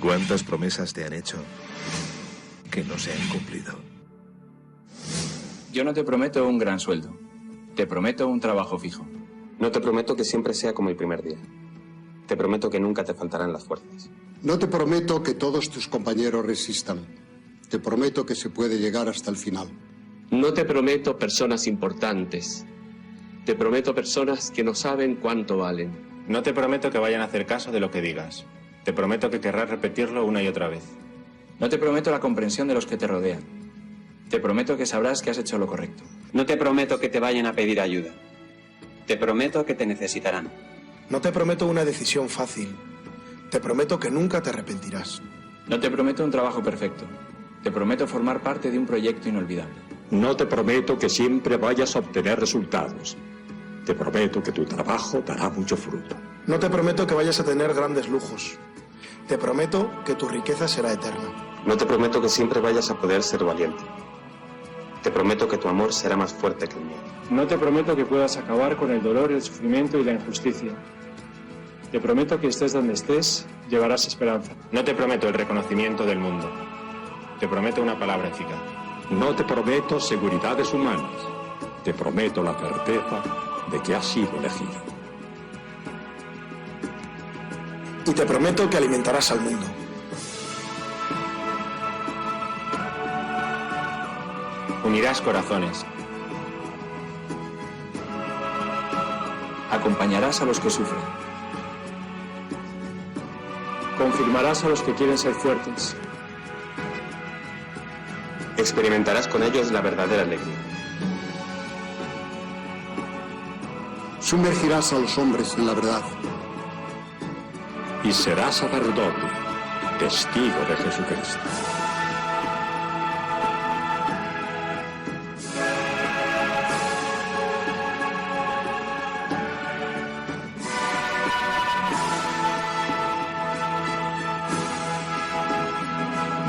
¿Cuántas promesas te han hecho que no se han cumplido? Yo no te prometo un gran sueldo. Te prometo un trabajo fijo. No te prometo que siempre sea como el primer día. Te prometo que nunca te faltarán las fuerzas. No te prometo que todos tus compañeros resistan. Te prometo que se puede llegar hasta el final. No te prometo personas importantes. Te prometo personas que no saben cuánto valen. No te prometo que vayan a hacer caso de lo que digas. Te prometo que querrás repetirlo una y otra vez. No te prometo la comprensión de los que te rodean. Te prometo que sabrás que has hecho lo correcto. No te prometo que te vayan a pedir ayuda. Te prometo que te necesitarán. No te prometo una decisión fácil. Te prometo que nunca te arrepentirás. No te prometo un trabajo perfecto. Te prometo formar parte de un proyecto inolvidable. No te prometo que siempre vayas a obtener resultados. Te prometo que tu trabajo dará mucho fruto. No te prometo que vayas a tener grandes lujos. Te prometo que tu riqueza será eterna. No te prometo que siempre vayas a poder ser valiente. Te prometo que tu amor será más fuerte que el mío. No te prometo que puedas acabar con el dolor, el sufrimiento y la injusticia. Te prometo que estés donde estés, llevarás esperanza. No te prometo el reconocimiento del mundo. Te prometo una palabra eficaz. No te prometo seguridades humanas. Te prometo la certeza de que has sido elegido. Y te prometo que alimentarás al mundo. Unirás corazones. Acompañarás a los que sufren. Confirmarás a los que quieren ser fuertes. Experimentarás con ellos la verdadera alegría. Sumergirás a los hombres en la verdad. Y serás sacerdote, testigo de Jesucristo.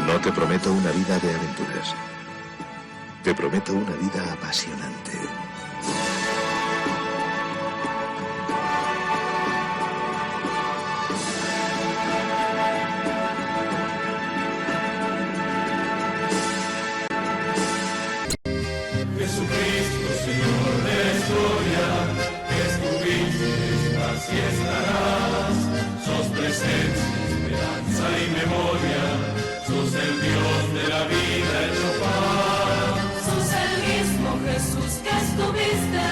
No te prometo una vida de aventuras. Te prometo una vida apasionante. Jesucristo, Señor de la historia, que estuviste, estás y estarás. Sos presencia, esperanza y memoria. Sos el Dios de la vida hecho paz. Sos el mismo Jesús que estuviste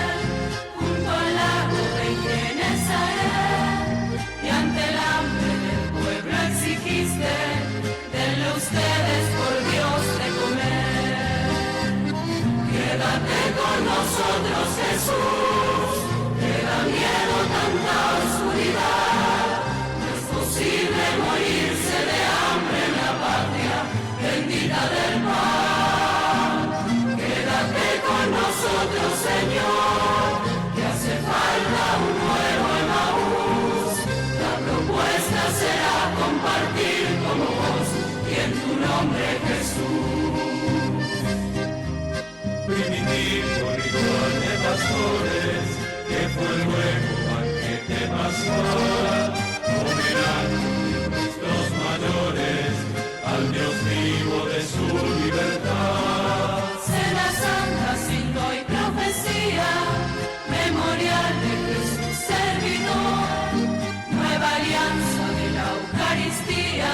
junto al lago de Genesaret y ante el hambre del pueblo exigiste, denle ustedes por Dios de comer. Quédate con nosotros, Jesús, te da miedo tanta oscuridad. No es posible morirse de hambre en la patria bendita del pan. Quédate con nosotros, Señor, que hace falta un nuevo Emaús. La propuesta será compartir como vos y en tu nombre, Jesús. Primitivo ritual de pastores, que fue luego banquete pascual, homenaje de nuestros mayores al Dios vivo de su libertad. Cena santa, signo y profecía, memorial de Jesús servidor, nueva alianza de la Eucaristía,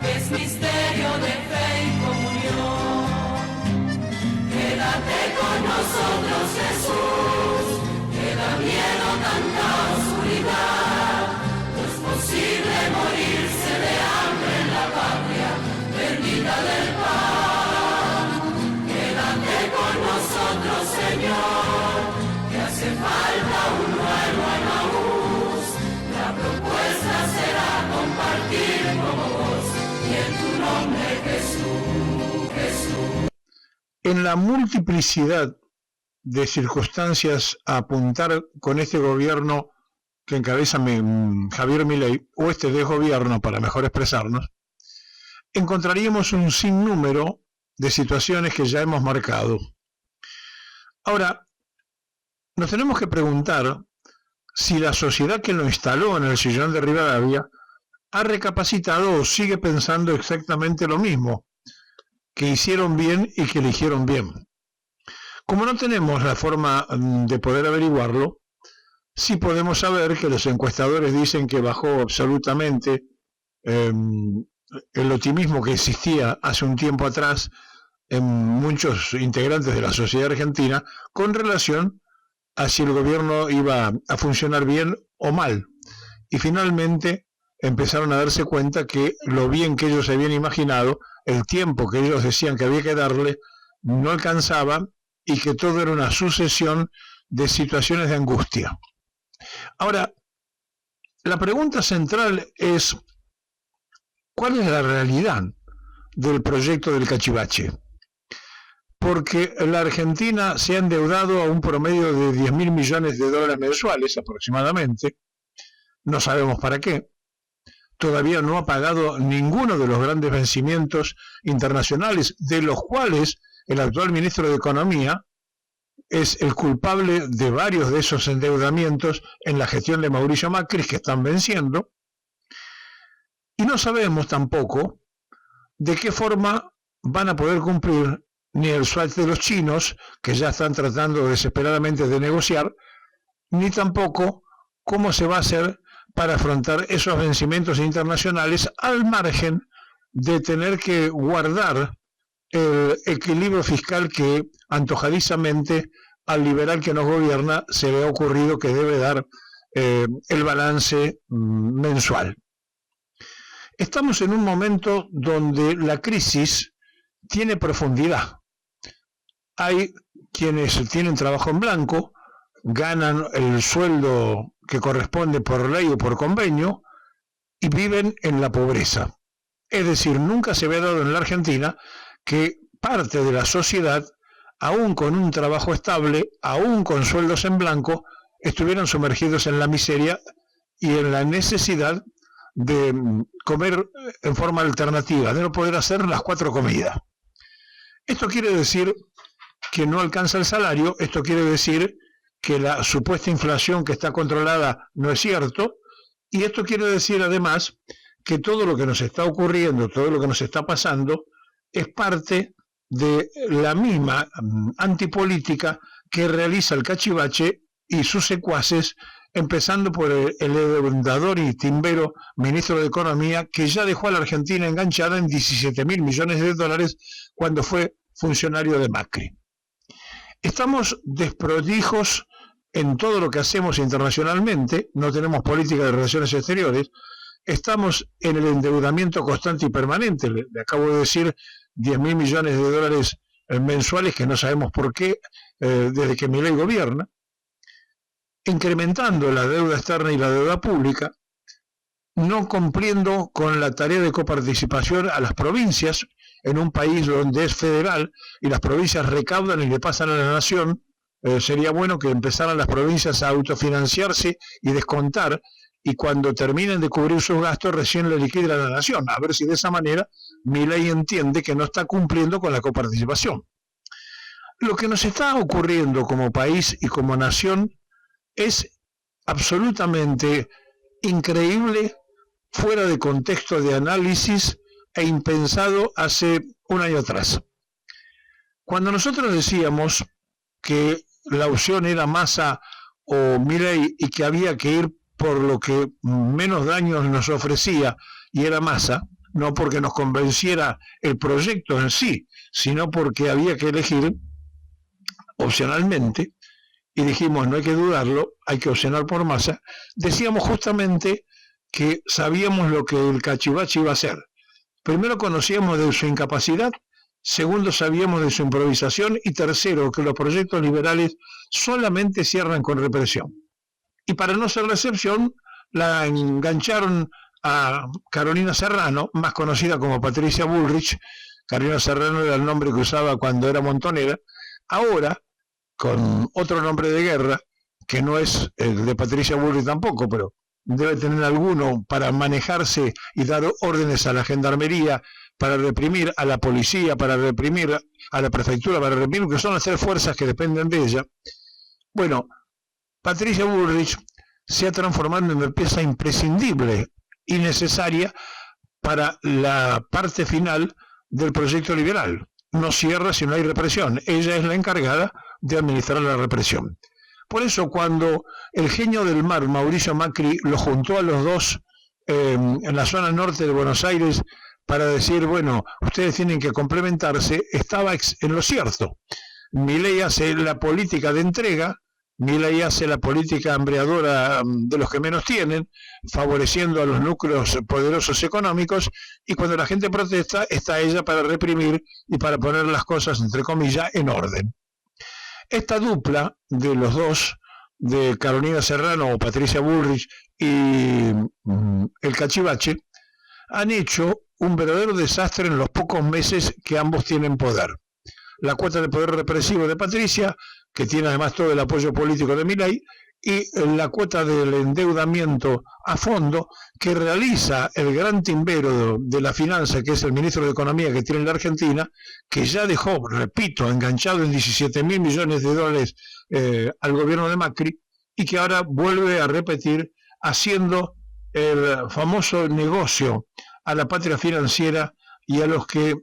que es misterio de fe y comunión. Quédate con nosotros, Jesús, que da miedo tanta oscuridad. No es posible morirse de hambre en la patria bendita del pan. Quédate con nosotros, Señor, que hace falta un nuevo Emaús. La propuesta será compartir como vos y en tu nombre, Jesús, Jesús. En la multiplicidad de circunstancias a apuntar con este gobierno que encabeza Javier Milei, o este desgobierno para mejor expresarnos, encontraríamos un sinnúmero de situaciones que ya hemos marcado. Ahora, nos tenemos que preguntar si la sociedad que lo instaló en el sillón de Rivadavia ha recapacitado o sigue pensando exactamente lo mismo, que hicieron bien y que eligieron bien. Como no tenemos la forma de poder averiguarlo, sí podemos saber que los encuestadores dicen que bajó absolutamente el optimismo que existía hace un tiempo atrás en muchos integrantes de la sociedad argentina con relación a si el gobierno iba a funcionar bien o mal. Y finalmente empezaron a darse cuenta que lo bien que ellos habían imaginado, el tiempo que ellos decían que había que darle, no alcanzaba y que todo era una sucesión de situaciones de angustia. Ahora, la pregunta central es, ¿cuál es la realidad del proyecto del Cachivache? Porque la Argentina se ha endeudado a un promedio de 10.000 millones de dólares mensuales aproximadamente, no sabemos para qué. Todavía no ha pagado ninguno de los grandes vencimientos internacionales, de los cuales el actual ministro de Economía es el culpable de varios de esos endeudamientos en la gestión de Mauricio Macri que están venciendo. Y no sabemos tampoco de qué forma van a poder cumplir ni el swap de los chinos, que ya están tratando desesperadamente de negociar, ni tampoco cómo se va a hacer para afrontar esos vencimientos internacionales al margen de tener que guardar el equilibrio fiscal que antojadizamente al liberal que nos gobierna se le ha ocurrido que debe dar el balance mensual. Estamos en un momento donde la crisis tiene profundidad. Hay quienes tienen trabajo en blanco, ganan el sueldo que corresponde por ley o por convenio y viven en la pobreza. Es decir, nunca se había dado en la Argentina que parte de la sociedad, aún con un trabajo estable, aún con sueldos en blanco, estuvieran sumergidos en la miseria y en la necesidad de comer en forma alternativa, de no poder hacer las 4 comidas. Esto quiere decir que no alcanza el salario, esto quiere decir que la supuesta inflación que está controlada no es cierto, y esto quiere decir además que todo lo que nos está ocurriendo, todo lo que nos está pasando, es parte de la misma antipolítica que realiza el Cachivache y sus secuaces, empezando por el endeudador y timbero ministro de Economía, que ya dejó a la Argentina enganchada en 17.000 millones de dólares cuando fue funcionario de Macri. Estamos desprolijos en todo lo que hacemos internacionalmente, no tenemos política de relaciones exteriores, estamos en el endeudamiento constante y permanente. Le acabo de decir 10.000 millones de dólares mensuales que no sabemos por qué desde que Milei gobierna, incrementando la deuda externa y la deuda pública, no cumpliendo con la tarea de coparticipación a las provincias en un país donde es federal y las provincias recaudan y le pasan a la nación. Sería bueno que empezaran las provincias a autofinanciarse y descontar, y cuando terminen de cubrir sus gastos recién le liquidan a la nación, a ver si de esa manera Milei entiende que no está cumpliendo con la coparticipación. Lo que nos está ocurriendo como país y como nación es absolutamente increíble, fuera de contexto de análisis e impensado hace un año atrás. Cuando nosotros decíamos que la opción era Massa o Milei y que había que ir por lo que menos daños nos ofrecía y era Massa, no porque nos convenciera el proyecto en sí, sino porque había que elegir opcionalmente, y dijimos no hay que dudarlo, hay que opcionar por Massa, decíamos justamente que sabíamos lo que el Cachivache iba a hacer. Primero conocíamos de su incapacidad, segundo sabíamos de su improvisación y tercero que los proyectos liberales solamente cierran con represión. Y para no ser la excepción, la engancharon a Carolina Serrano, más conocida como Patricia Bullrich. Carolina Serrano era el nombre que usaba cuando era montonera, ahora con otro nombre de guerra, que no es el de Patricia Bullrich tampoco, pero debe tener alguno para manejarse y dar órdenes a la gendarmería, para reprimir a la policía, para reprimir a la prefectura, para reprimir, que son las 3 fuerzas que dependen de ella. Bueno, Patricia Bullrich se ha transformado en una pieza imprescindible y necesaria para la parte final del proyecto liberal. No cierra si no hay represión. Ella es la encargada de administrar la represión. Por eso, cuando el genio del mar, Mauricio Macri, lo juntó a los dos en la zona norte de Buenos Aires para decir, bueno, ustedes tienen que complementarse, estaba en lo cierto. Milei hace la política de entrega, Milei hace la política hambreadora de los que menos tienen, favoreciendo a los núcleos poderosos económicos, y cuando la gente protesta, está ella para reprimir y para poner las cosas, entre comillas, en orden. Esta dupla de los dos, de Carolina Serrano o Patricia Bullrich y el Cachivache, han hecho un verdadero desastre en los pocos meses que ambos tienen poder. La cuota de poder represivo de Patricia, que tiene además todo el apoyo político de Milei, y la cuota del endeudamiento a fondo que realiza el gran timbero de la finanza, que es el ministro de Economía que tiene la Argentina, que ya dejó, repito, enganchado en 17.000 millones de dólares al gobierno de Macri, y que ahora vuelve a repetir haciendo el famoso negocio a la patria financiera y a los que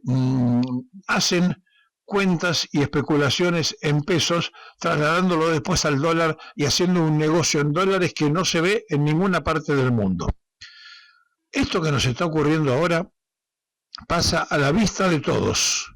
hacen cuentas y especulaciones en pesos, trasladándolo después al dólar y haciendo un negocio en dólares que no se ve en ninguna parte del mundo. Esto que nos está ocurriendo ahora pasa a la vista de todos.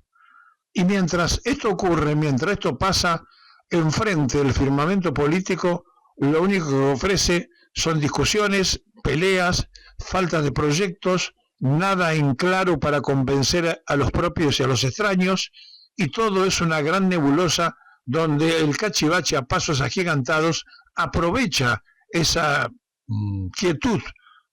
Y mientras esto ocurre, mientras esto pasa enfrente del firmamento político, lo único que ofrece son discusiones, peleas, falta de proyectos, nada en claro para convencer a los propios y a los extraños, y todo es una gran nebulosa donde el Cachivache a pasos agigantados aprovecha esa quietud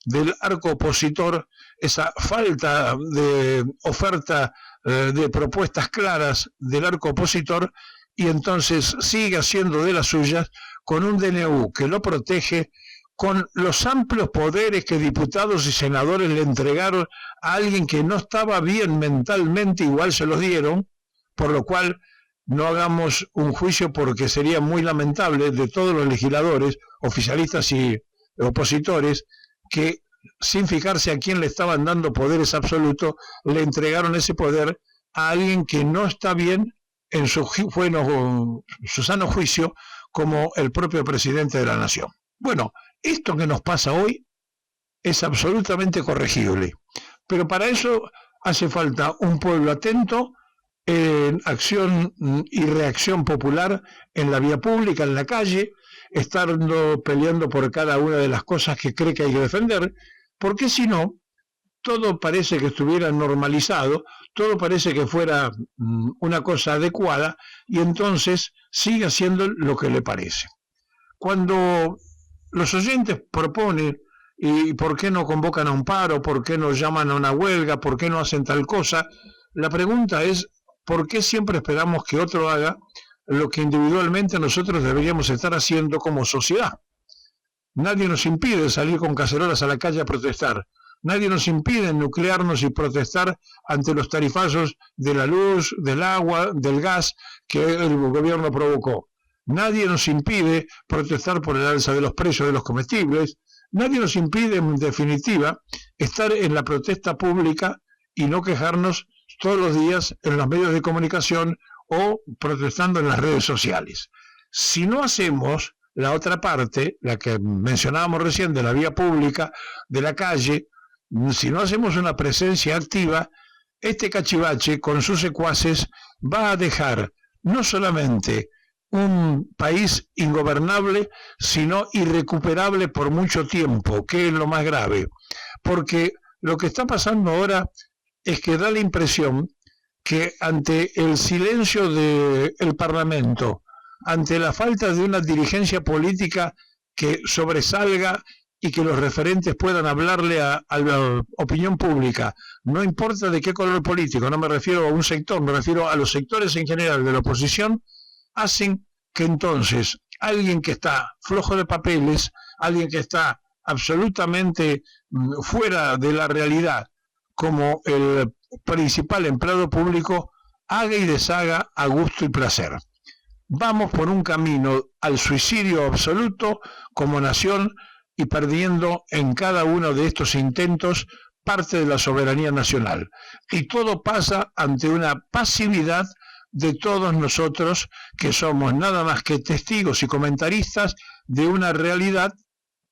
del arco opositor, esa falta de oferta de propuestas claras del arco opositor, y entonces sigue haciendo de las suyas con un DNU que lo protege, con los amplios poderes que diputados y senadores le entregaron a alguien que no estaba bien mentalmente, igual se los dieron, por lo cual no hagamos un juicio porque sería muy lamentable de todos los legisladores, oficialistas y opositores, que sin fijarse a quién le estaban dando poderes absolutos, le entregaron ese poder a alguien que no está bien en su sano juicio, como el propio presidente de la Nación. Bueno, esto que nos pasa hoy es absolutamente corregible, pero para eso hace falta un pueblo atento, en acción y reacción popular en la vía pública, en la calle, estando peleando por cada una de las cosas que cree que hay que defender, porque si no, todo parece que estuviera normalizado, todo parece que fuera una cosa adecuada, y entonces sigue haciendo lo que le parece. Cuando los oyentes proponen, ¿y por qué no convocan a un paro? ¿Por qué no llaman a una huelga? ¿Por qué no hacen tal cosa? La pregunta es, ¿por qué siempre esperamos que otro haga lo que individualmente nosotros deberíamos estar haciendo como sociedad? Nadie nos impide salir con cacerolas a la calle a protestar. Nadie nos impide nuclearnos y protestar ante los tarifazos de la luz, del agua, del gas que el gobierno provocó. Nadie nos impide protestar por el alza de los precios de los comestibles. Nadie nos impide, en definitiva, estar en la protesta pública y no quejarnos todos los días en los medios de comunicación o protestando en las redes sociales. Si no hacemos la otra parte, la que mencionábamos recién de la vía pública, de la calle, si no hacemos una presencia activa, este Cachivache con sus secuaces va a dejar no solamente un país ingobernable, sino irrecuperable por mucho tiempo, que es lo más grave, porque lo que está pasando ahora es que da la impresión que ante el silencio del Parlamento, ante la falta de una dirigencia política que sobresalga y que los referentes puedan hablarle a la opinión pública, no importa de qué color político, no me refiero a un sector, me refiero a los sectores en general de la oposición, hacen que entonces alguien que está flojo de papeles, alguien que está absolutamente fuera de la realidad, como el principal empleado público, haga y deshaga a gusto y placer. Vamos por un camino al suicidio absoluto como nación, y perdiendo en cada uno de estos intentos parte de la soberanía nacional. Y todo pasa ante una pasividad de todos nosotros que somos nada más que testigos y comentaristas de una realidad,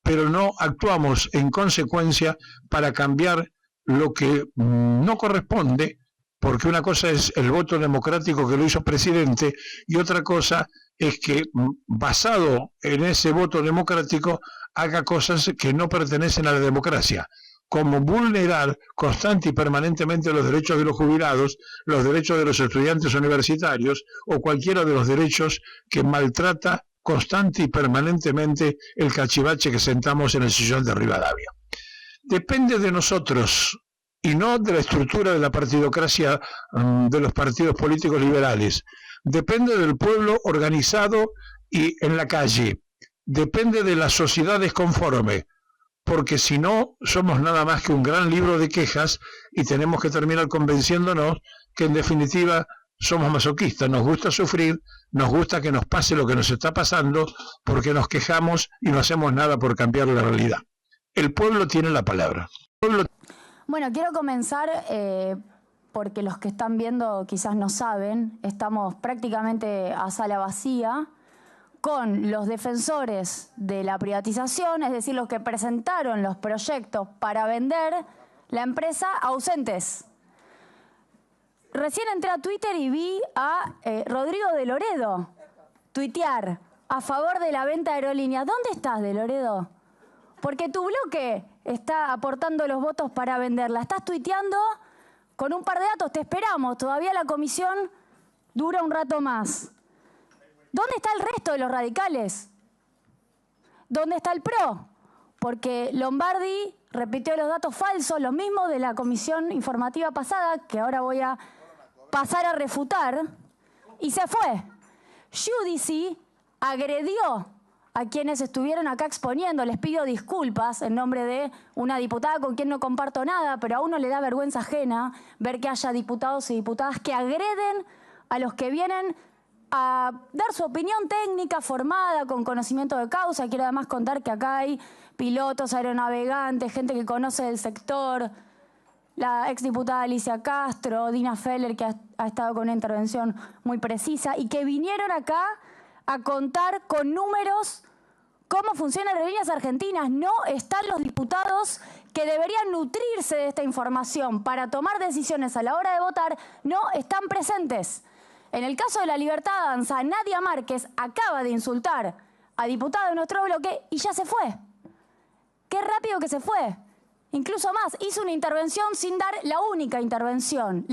pero no actuamos en consecuencia para cambiar lo que no corresponde, porque una cosa es el voto democrático que lo hizo presidente y otra cosa es que, basado en ese voto democrático, haga cosas que no pertenecen a la democracia, como vulnerar constante y permanentemente los derechos de los jubilados, los derechos de los estudiantes universitarios o cualquiera de los derechos que maltrata constante y permanentemente el cachivache que sentamos en el sillón de Rivadavia. Depende de nosotros y no de la estructura de la partidocracia de los partidos políticos liberales. Depende del pueblo organizado y en la calle. Depende de la sociedad desconforme, porque si no, somos nada más que un gran libro de quejas y tenemos que terminar convenciéndonos que en definitiva somos masoquistas, nos gusta sufrir, nos gusta que nos pase lo que nos está pasando porque nos quejamos y no hacemos nada por cambiar la realidad. El pueblo tiene la palabra. Bueno, quiero comenzar porque los que están viendo quizás no saben, estamos prácticamente a sala vacía con los defensores de la privatización, es decir, los que presentaron los proyectos para vender la empresa, ausentes. Recién entré a Twitter y vi a Rodrigo de Loredo tuitear a favor de la venta de aerolíneas. ¿Dónde estás, de Loredo? Porque tu bloque está aportando los votos para venderla. Estás tuiteando con un par de datos, te esperamos. Todavía la comisión dura un rato más. ¿Dónde está el resto de los radicales? ¿Dónde está el PRO? Porque Lombardi repitió los datos falsos, los mismos de la comisión informativa pasada, que ahora voy a pasar a refutar, y se fue. Giudici agredió a quienes estuvieron acá exponiendo. Les pido disculpas en nombre de una diputada con quien no comparto nada, pero a uno le da vergüenza ajena ver que haya diputados y diputadas que agreden a los que vienen a dar su opinión técnica formada, con conocimiento de causa. Quiero además contar que acá hay pilotos, aeronavegantes, gente que conoce del sector, la exdiputada Alicia Castro, Dina Feller, que ha estado con una intervención muy precisa, y que vinieron acá a contar con números cómo funcionan Aerolíneas Argentinas. No están los diputados que deberían nutrirse de esta información para tomar decisiones a la hora de votar, no están presentes. En el caso de La Libertad Avanza, Nadia Márquez acaba de insultar a diputados de nuestro bloque y ya se fue. ¡Qué rápido que se fue! Incluso más, hizo una intervención sin dar la única intervención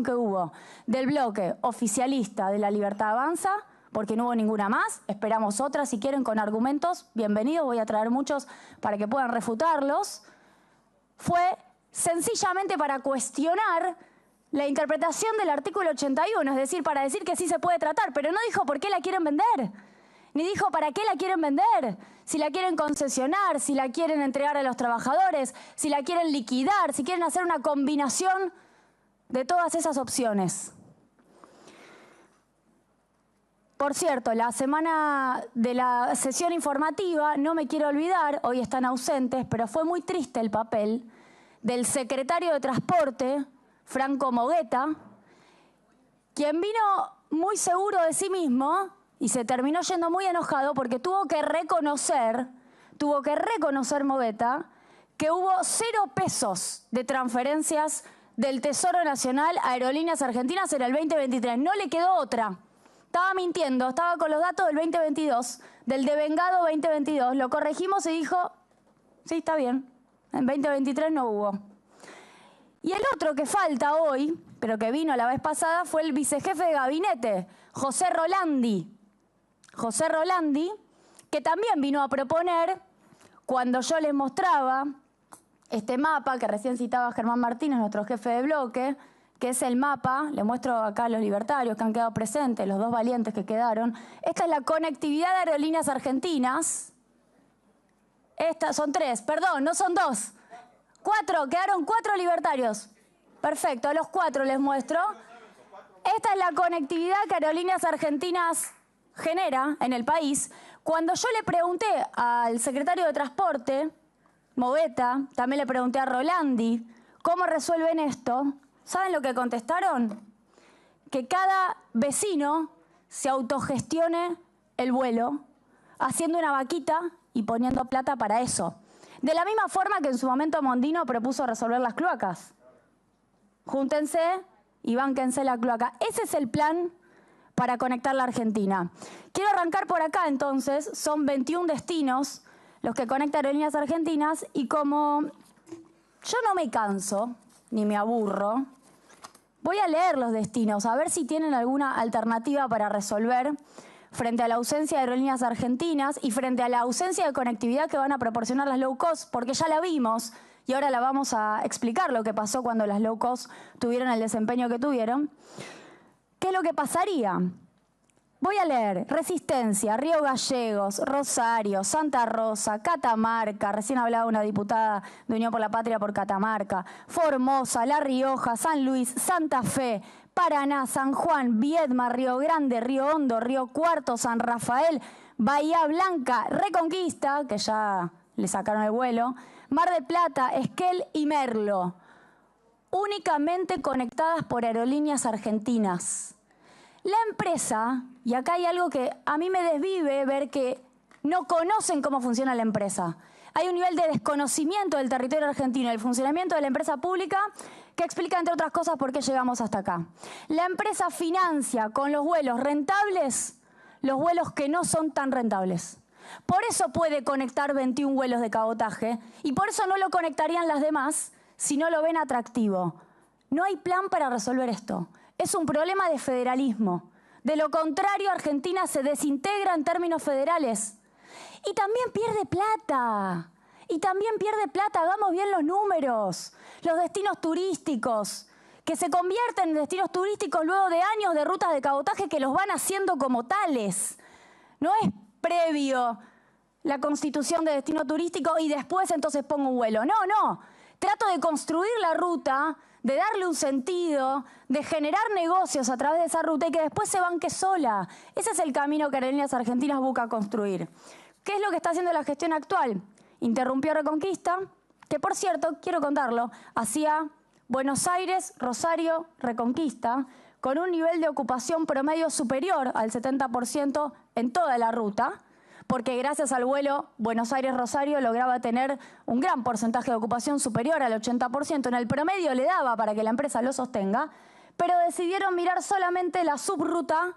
que hubo del bloque oficialista de La Libertad Avanza, porque no hubo ninguna más. Esperamos otras, si quieren, con argumentos. Bienvenidos, voy a traer muchos para que puedan refutarlos. Fue sencillamente para cuestionar la interpretación del artículo 81, es decir, para decir que sí se puede tratar, pero no dijo por qué la quieren vender, ni dijo para qué la quieren vender, si la quieren concesionar, si la quieren entregar a los trabajadores, si la quieren liquidar, si quieren hacer una combinación de todas esas opciones. Por cierto, la semana de la sesión informativa, no me quiero olvidar, hoy están ausentes, pero fue muy triste el papel del secretario de Transporte, Franco Mogueta, quien vino muy seguro de sí mismo y se terminó yendo muy enojado porque tuvo que reconocer Mogueta que hubo 0 pesos de transferencias del Tesoro Nacional a Aerolíneas Argentinas en el 2023. No le quedó otra. Estaba mintiendo, estaba con los datos del 2022, del devengado 2022. Lo corregimos y dijo, sí, está bien, en 2023 no hubo. Y el otro que falta hoy, pero que vino la vez pasada, fue el vicejefe de gabinete, José Rolandi. José Rolandi, que también vino a proponer, cuando yo les mostraba este mapa que recién citaba Germán Martínez, nuestro jefe de bloque, que es el mapa, le muestro acá a los libertarios que han quedado presentes, los 2 valientes que quedaron. Esta es la conectividad de Aerolíneas Argentinas. Estas son 3, perdón, no son 2. 4, quedaron 4 libertarios. Perfecto, a los 4 les muestro. Esta es la conectividad que Aerolíneas Argentinas genera en el país. Cuando yo le pregunté al secretario de Transporte, Moveta, también le pregunté a Rolandi, ¿cómo resuelven esto? ¿Saben lo que contestaron? Que cada vecino se autogestione el vuelo, haciendo una vaquita y poniendo plata para eso. De la misma forma que en su momento Mondino propuso resolver las cloacas. Júntense y bánquense la cloaca. Ese es el plan para conectar la Argentina. Quiero arrancar por acá entonces. Son 21 destinos los que conectan Aerolíneas Argentinas y como yo no me canso ni me aburro, voy a leer los destinos a ver si tienen alguna alternativa para resolver frente a la ausencia de Aerolíneas Argentinas y frente a la ausencia de conectividad que van a proporcionar las low cost, porque ya la vimos y ahora la vamos a explicar lo que pasó cuando las low cost tuvieron el desempeño que tuvieron. ¿Qué es lo que pasaría? Voy a leer Resistencia, Río Gallegos, Rosario, Santa Rosa, Catamarca, recién hablaba una diputada de Unión por la Patria por Catamarca, Formosa, La Rioja, San Luis, Santa Fe, Paraná, San Juan, Viedma, Río Grande, Río Hondo, Río Cuarto, San Rafael, Bahía Blanca, Reconquista, que ya le sacaron el vuelo, Mar del Plata, Esquel y Merlo, únicamente conectadas por Aerolíneas Argentinas. La empresa, y acá hay algo que a mí me desvive ver que no conocen cómo funciona la empresa. Hay un nivel de desconocimiento del territorio argentino, del funcionamiento de la empresa pública, que explica, entre otras cosas, por qué llegamos hasta acá. La empresa financia con los vuelos rentables los vuelos que no son tan rentables. Por eso puede conectar 21 vuelos de cabotaje y por eso no lo conectarían las demás si no lo ven atractivo. No hay plan para resolver esto. Es un problema de federalismo. De lo contrario, Argentina se desintegra en términos federales. Y también pierde plata. Hagamos bien los números. Los destinos turísticos, que se convierten en destinos turísticos luego de años de rutas de cabotaje que los van haciendo como tales. No es previo la constitución de destino turístico y después entonces pongo un vuelo. No. Trato de construir la ruta, de darle un sentido, de generar negocios a través de esa ruta y que después se banque sola. Ese es el camino que Aerolíneas Argentinas busca construir. ¿Qué es lo que está haciendo la gestión actual? Interrumpió Reconquista, que por cierto, quiero contarlo, hacía Buenos Aires, Rosario, Reconquista, con un nivel de ocupación promedio superior al 70% en toda la ruta, porque gracias al vuelo Buenos Aires-Rosario lograba tener un gran porcentaje de ocupación superior al 80%. En el promedio le daba para que la empresa lo sostenga, pero decidieron mirar solamente la subruta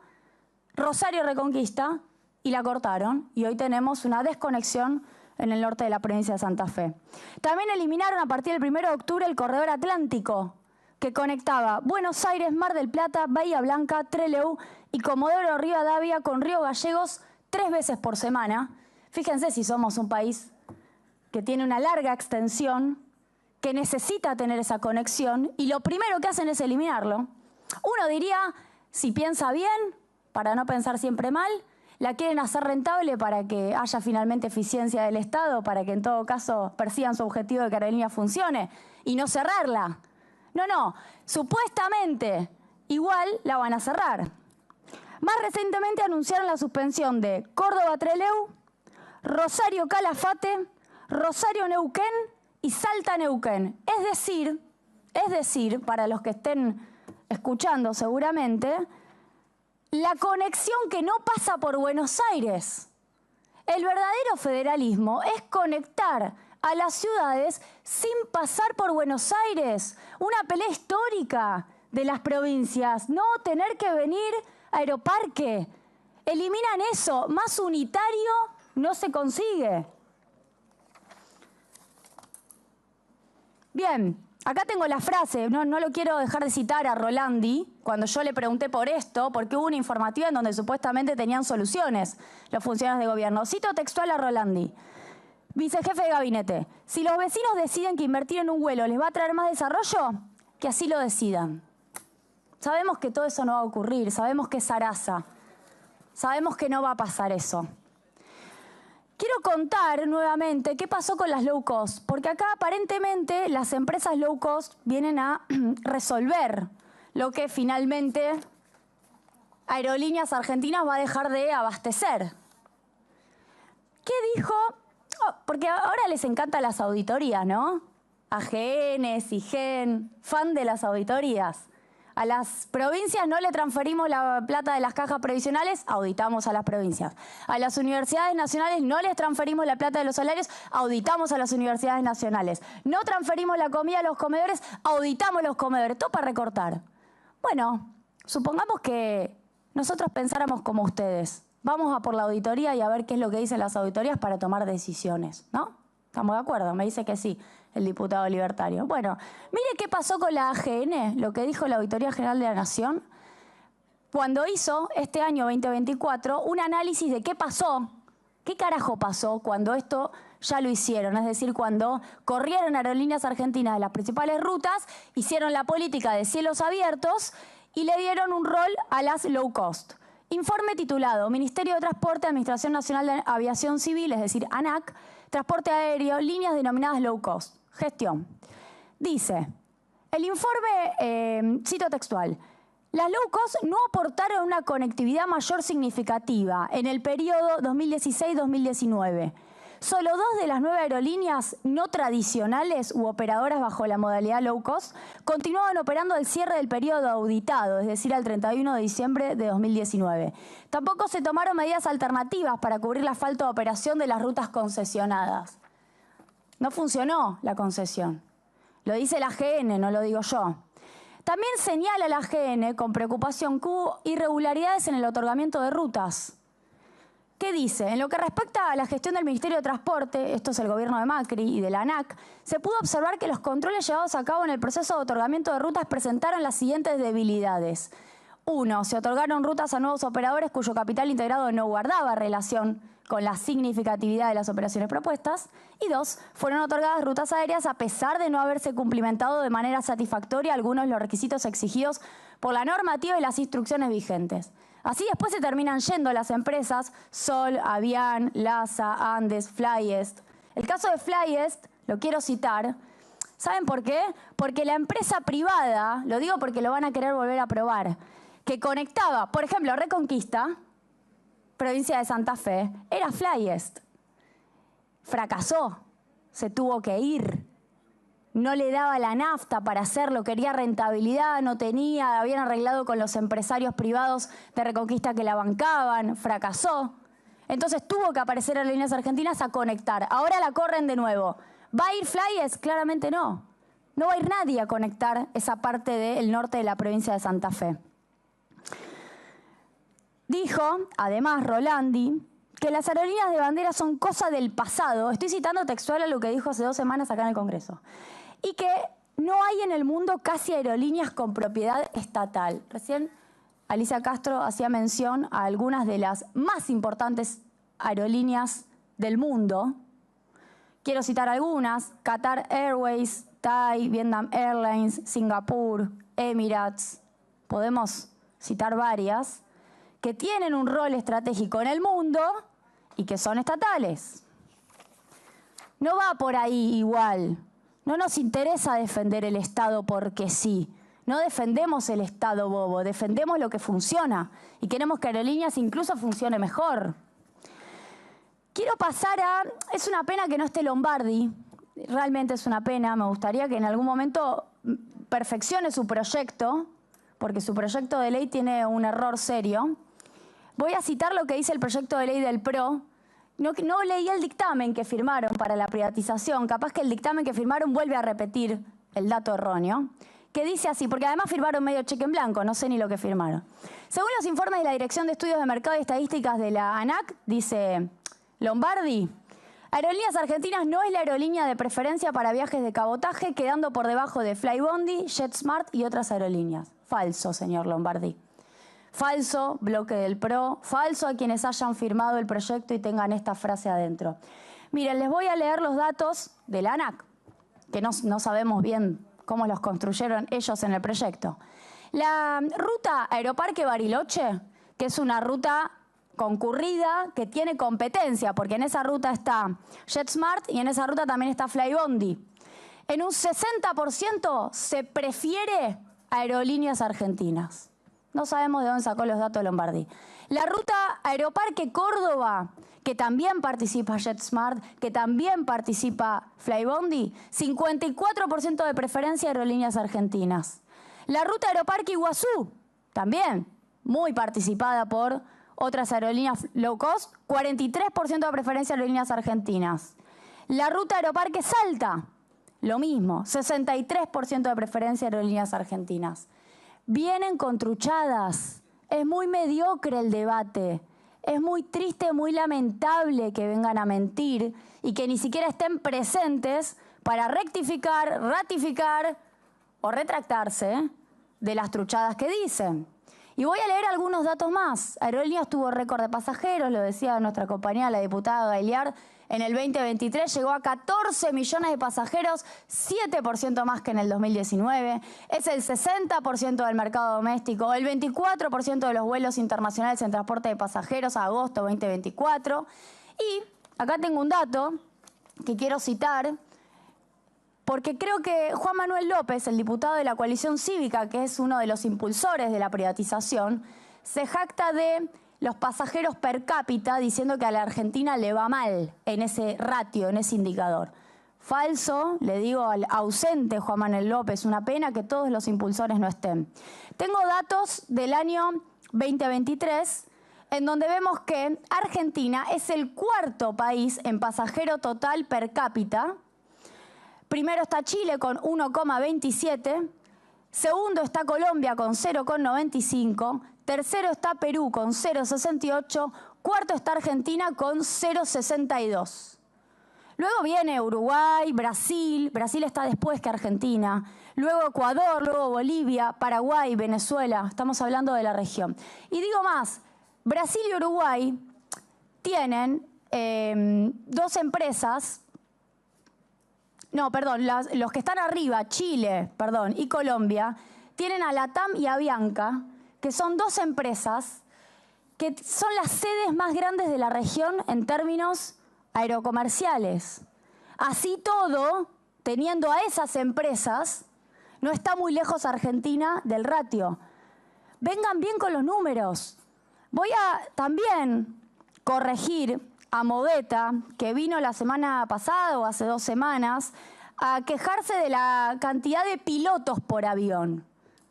Rosario-Reconquista y la cortaron. Y hoy tenemos una desconexión en el norte de la provincia de Santa Fe. También eliminaron a partir del 1 de octubre el corredor atlántico, que conectaba Buenos Aires, Mar del Plata, Bahía Blanca, Trelew y Comodoro Rivadavia con Río Gallegos 3 veces por semana. Fíjense si somos un país que tiene una larga extensión, que necesita tener esa conexión y lo primero que hacen es eliminarlo. Uno diría, si piensa bien, para no pensar siempre mal, la quieren hacer rentable para que haya finalmente eficiencia del Estado, para que en todo caso persigan su objetivo de que Aerolínea funcione y no cerrarla. No, supuestamente igual la van a cerrar. Más recientemente anunciaron la suspensión de Córdoba-Trelew, Rosario-Calafate, Rosario-Neuquén y Salta-Neuquén. Es decir, para los que estén escuchando seguramente, la conexión que no pasa por Buenos Aires. El verdadero federalismo es conectar a las ciudades sin pasar por Buenos Aires. Una pelea histórica de las provincias, no tener que venir a Aeroparque. Eliminan eso, más unitario no se consigue. Bien, acá tengo la frase, no lo quiero dejar de citar a Rolandi, cuando yo le pregunté por esto, porque hubo una informativa en donde supuestamente tenían soluciones los funcionarios de gobierno. Cito textual a Rolandi, vicejefe de gabinete. Si los vecinos deciden que invertir en un vuelo les va a traer más desarrollo, que así lo decidan. Sabemos que todo eso no va a ocurrir, sabemos que es zaraza, sabemos que no va a pasar eso. Quiero contar nuevamente qué pasó con las low cost, porque acá aparentemente las empresas low cost vienen a resolver lo que finalmente Aerolíneas Argentinas va a dejar de abastecer. ¿Qué dijo? Oh, porque ahora les encantan las auditorías, ¿no? AGN, SIGEN, fan de las auditorías. A las provincias no le transferimos la plata de las cajas previsionales, auditamos a las provincias. A las universidades nacionales no les transferimos la plata de los salarios, auditamos a las universidades nacionales. No transferimos la comida a los comedores, auditamos los comedores. Todo para recortar. Bueno, supongamos que nosotros pensáramos como ustedes. Vamos a por la auditoría y a ver qué es lo que dicen las auditorías para tomar decisiones, ¿no? ¿Estamos de acuerdo? Me dice que sí, el diputado libertario. Bueno, mire qué pasó con la AGN, lo que dijo la Auditoría General de la Nación, cuando hizo este año 2024 un análisis de qué pasó, qué carajo pasó cuando esto ya lo hicieron. Es decir, cuando corrieron aerolíneas argentinas de las principales rutas, hicieron la política de cielos abiertos y le dieron un rol a las low cost. Informe titulado Ministerio de Transporte, Administración Nacional de Aviación Civil, es decir, ANAC, Transporte Aéreo, líneas denominadas low cost. Gestión. Dice, el informe, cito textual, las low cost no aportaron una conectividad mayor significativa en el periodo 2016-2019. Solo 2 de las 9 aerolíneas no tradicionales u operadoras bajo la modalidad low cost continuaban operando al cierre del periodo auditado, es decir, al 31 de diciembre de 2019. Tampoco se tomaron medidas alternativas para cubrir la falta de operación de las rutas concesionadas. No funcionó la concesión. Lo dice la AGN, no lo digo yo. También señala la AGN con preocupación que hubo irregularidades en el otorgamiento de rutas. ¿Qué dice? En lo que respecta a la gestión del Ministerio de Transporte, esto es el gobierno de Macri y de la ANAC, se pudo observar que los controles llevados a cabo en el proceso de otorgamiento de rutas presentaron las siguientes debilidades. 1. Se otorgaron rutas a nuevos operadores cuyo capital integrado no guardaba relación con la significatividad de las operaciones propuestas. Y 2. Fueron otorgadas rutas aéreas a pesar de no haberse cumplimentado de manera satisfactoria algunos de los requisitos exigidos por la normativa y las instrucciones vigentes. Así después se terminan yendo las empresas Sol, Avian, LASA, Andes, Flyest. El caso de Flyest, lo quiero citar. ¿Saben por qué? Porque la empresa privada, lo digo porque lo van a querer volver a probar, que conectaba, por ejemplo, Reconquista, provincia de Santa Fe, era Flyest. Fracasó, se tuvo que ir. No le daba la nafta para hacerlo, quería rentabilidad, no tenía, habían arreglado con los empresarios privados de Reconquista que la bancaban, fracasó. Entonces tuvo que aparecer Aerolíneas Argentinas a conectar. Ahora la corren de nuevo. ¿Va a ir Flyest? Claramente no. No va a ir nadie a conectar esa parte del norte de la provincia de Santa Fe. Dijo, además, Rolandi, que las aerolíneas de bandera son cosa del pasado. Estoy citando textual a lo que dijo hace 2 semanas acá en el Congreso. Y que no hay en el mundo casi aerolíneas con propiedad estatal. Recién Alicia Castro hacía mención a algunas de las más importantes aerolíneas del mundo. Quiero citar algunas: Qatar Airways, Thai, Vietnam Airlines, Singapur, Emirates. Podemos citar varias que tienen un rol estratégico en el mundo y que son estatales. No va por ahí igual. No nos interesa defender el Estado porque sí. No defendemos el Estado bobo, defendemos lo que funciona y queremos que Aerolíneas incluso funcione mejor. Quiero pasar a... Es una pena que no esté Lombardi, realmente es una pena. Me gustaría que en algún momento perfeccione su proyecto, porque su proyecto de ley tiene un error serio. Voy a citar lo que dice el proyecto de ley del PRO. No leí el dictamen que firmaron para la privatización. Capaz que el dictamen que firmaron vuelve a repetir el dato erróneo. Que dice así, porque además firmaron medio cheque en blanco, no sé ni lo que firmaron. Según los informes de la Dirección de Estudios de Mercado y Estadísticas de la ANAC, dice Lombardi, Aerolíneas Argentinas no es la aerolínea de preferencia para viajes de cabotaje, quedando por debajo de Flybondi, JetSmart y otras aerolíneas. Falso, señor Lombardi. Falso, bloque del PRO, falso a quienes hayan firmado el proyecto y tengan esta frase adentro. Miren, les voy a leer los datos de la ANAC, que no sabemos bien cómo los construyeron ellos en el proyecto. La ruta Aeroparque Bariloche, que es una ruta concurrida que tiene competencia, porque en esa ruta está JetSmart y en esa ruta también está Flybondi. En un 60% se prefiere Aerolíneas Argentinas. No sabemos de dónde sacó los datos Lombardi. La ruta Aeroparque Córdoba, que también participa JetSmart, que también participa Flybondi, 54% de preferencia de Aerolíneas Argentinas. La ruta Aeroparque Iguazú, también muy participada por otras aerolíneas low cost, 43% de preferencia de Aerolíneas Argentinas. La ruta Aeroparque Salta, lo mismo, 63% de preferencia de Aerolíneas Argentinas. Vienen con truchadas. Es muy mediocre el debate. Es muy triste, muy lamentable que vengan a mentir y que ni siquiera estén presentes para rectificar, ratificar o retractarse de las truchadas que dicen. Y voy a leer algunos datos más. Aerolíneas tuvo récord de pasajeros, lo decía nuestra compañera, la diputada Gailiard. En el 2023 llegó a 14 millones de pasajeros, 7% más que en el 2019. Es el 60% del mercado doméstico, el 24% de los vuelos internacionales en transporte de pasajeros a agosto 2024. Y acá tengo un dato que quiero citar, porque creo que Juan Manuel López, el diputado de la Coalición Cívica, que es uno de los impulsores de la privatización, se jacta de los pasajeros per cápita diciendo que a la Argentina le va mal en ese ratio, en ese indicador. Falso, le digo al ausente Juan Manuel López, una pena que todos los impulsores no estén. Tengo datos del año 2023 en donde vemos que Argentina es el cuarto país en pasajero total per cápita. Primero está Chile con 1,27, segundo está Colombia con 0,95, tercero está Perú con 0,68, cuarto está Argentina con 0,62. Luego viene Uruguay, Brasil está después que Argentina, luego Ecuador, luego Bolivia, Paraguay, Venezuela, estamos hablando de la región. Y digo más, Brasil y Uruguay tienen dos empresas. No, perdón, los que están arriba, Chile, y Colombia, tienen a LATAM y a Avianca, que son dos empresas que son las sedes más grandes de la región en términos aerocomerciales. Así todo, teniendo a esas empresas, no está muy lejos Argentina del ratio. Vengan bien con los números. Voy a también corregir a Moveta, que vino la semana pasada o hace 2 semanas, a quejarse de la cantidad de pilotos por avión.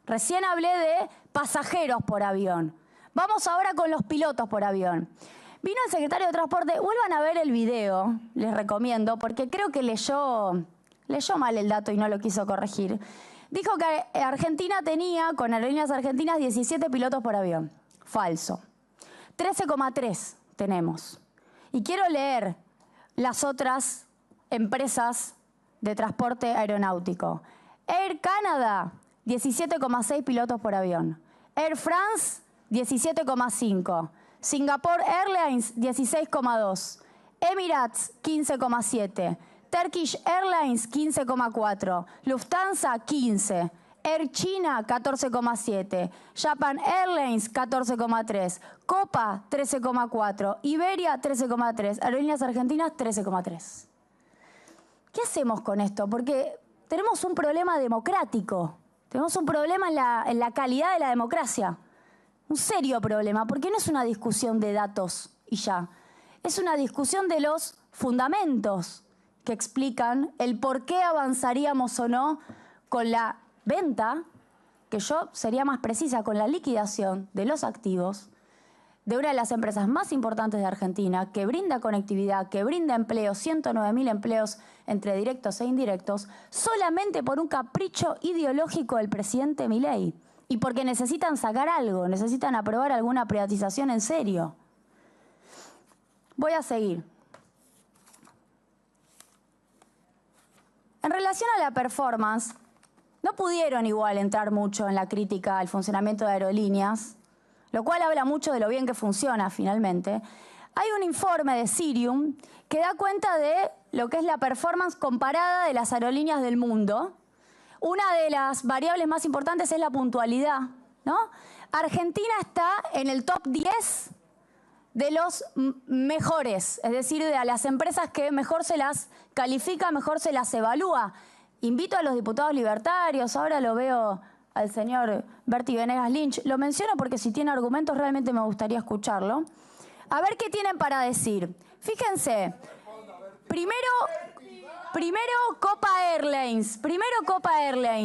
Recién hablé de pasajeros por avión. Vamos ahora con los pilotos por avión. Vino el secretario de Transporte, vuelvan a ver el video, les recomiendo, porque creo que leyó mal el dato y no lo quiso corregir. Dijo que Argentina tenía, con Aerolíneas Argentinas, 17 pilotos por avión. Falso. 13,3 tenemos. Y quiero leer las otras empresas de transporte aeronáutico. Air Canada, 17,6 pilotos por avión. Air France, 17,5. Singapore Airlines, 16,2. Emirates, 15,7. Turkish Airlines, 15,4. Lufthansa, 15. Air China, 14,7. Japan Airlines, 14,3. Copa, 13,4. Iberia, 13,3. Aerolíneas Argentinas, 13,3. ¿Qué hacemos con esto? Porque tenemos un problema democrático. Tenemos un problema en la calidad de la democracia. Un serio problema, porque no es una discusión de datos y ya. Es una discusión de los fundamentos que explican el por qué avanzaríamos o no con la venta, que yo sería más precisa, con la liquidación de los activos de una de las empresas más importantes de Argentina, que brinda conectividad, que brinda empleo, 109.000 empleos entre directos e indirectos, solamente por un capricho ideológico del presidente Milei y porque necesitan sacar algo, necesitan aprobar alguna privatización en serio. Voy a seguir. En relación a la performance, no pudieron igual entrar mucho en la crítica al funcionamiento de aerolíneas, lo cual habla mucho de lo bien que funciona finalmente. Hay un informe de Cirium que da cuenta de lo que es la performance comparada de las aerolíneas del mundo. Una de las variables más importantes es la puntualidad, ¿no? Argentina está en el top 10 de los mejores, es decir, de las empresas que mejor se las califica, mejor se las evalúa. Invito a los diputados libertarios, ahora lo veo al señor Berti Venegas Lynch. Lo menciono porque si tiene argumentos realmente me gustaría escucharlo. A ver qué tienen para decir. Fíjense, primero Copa Airlines.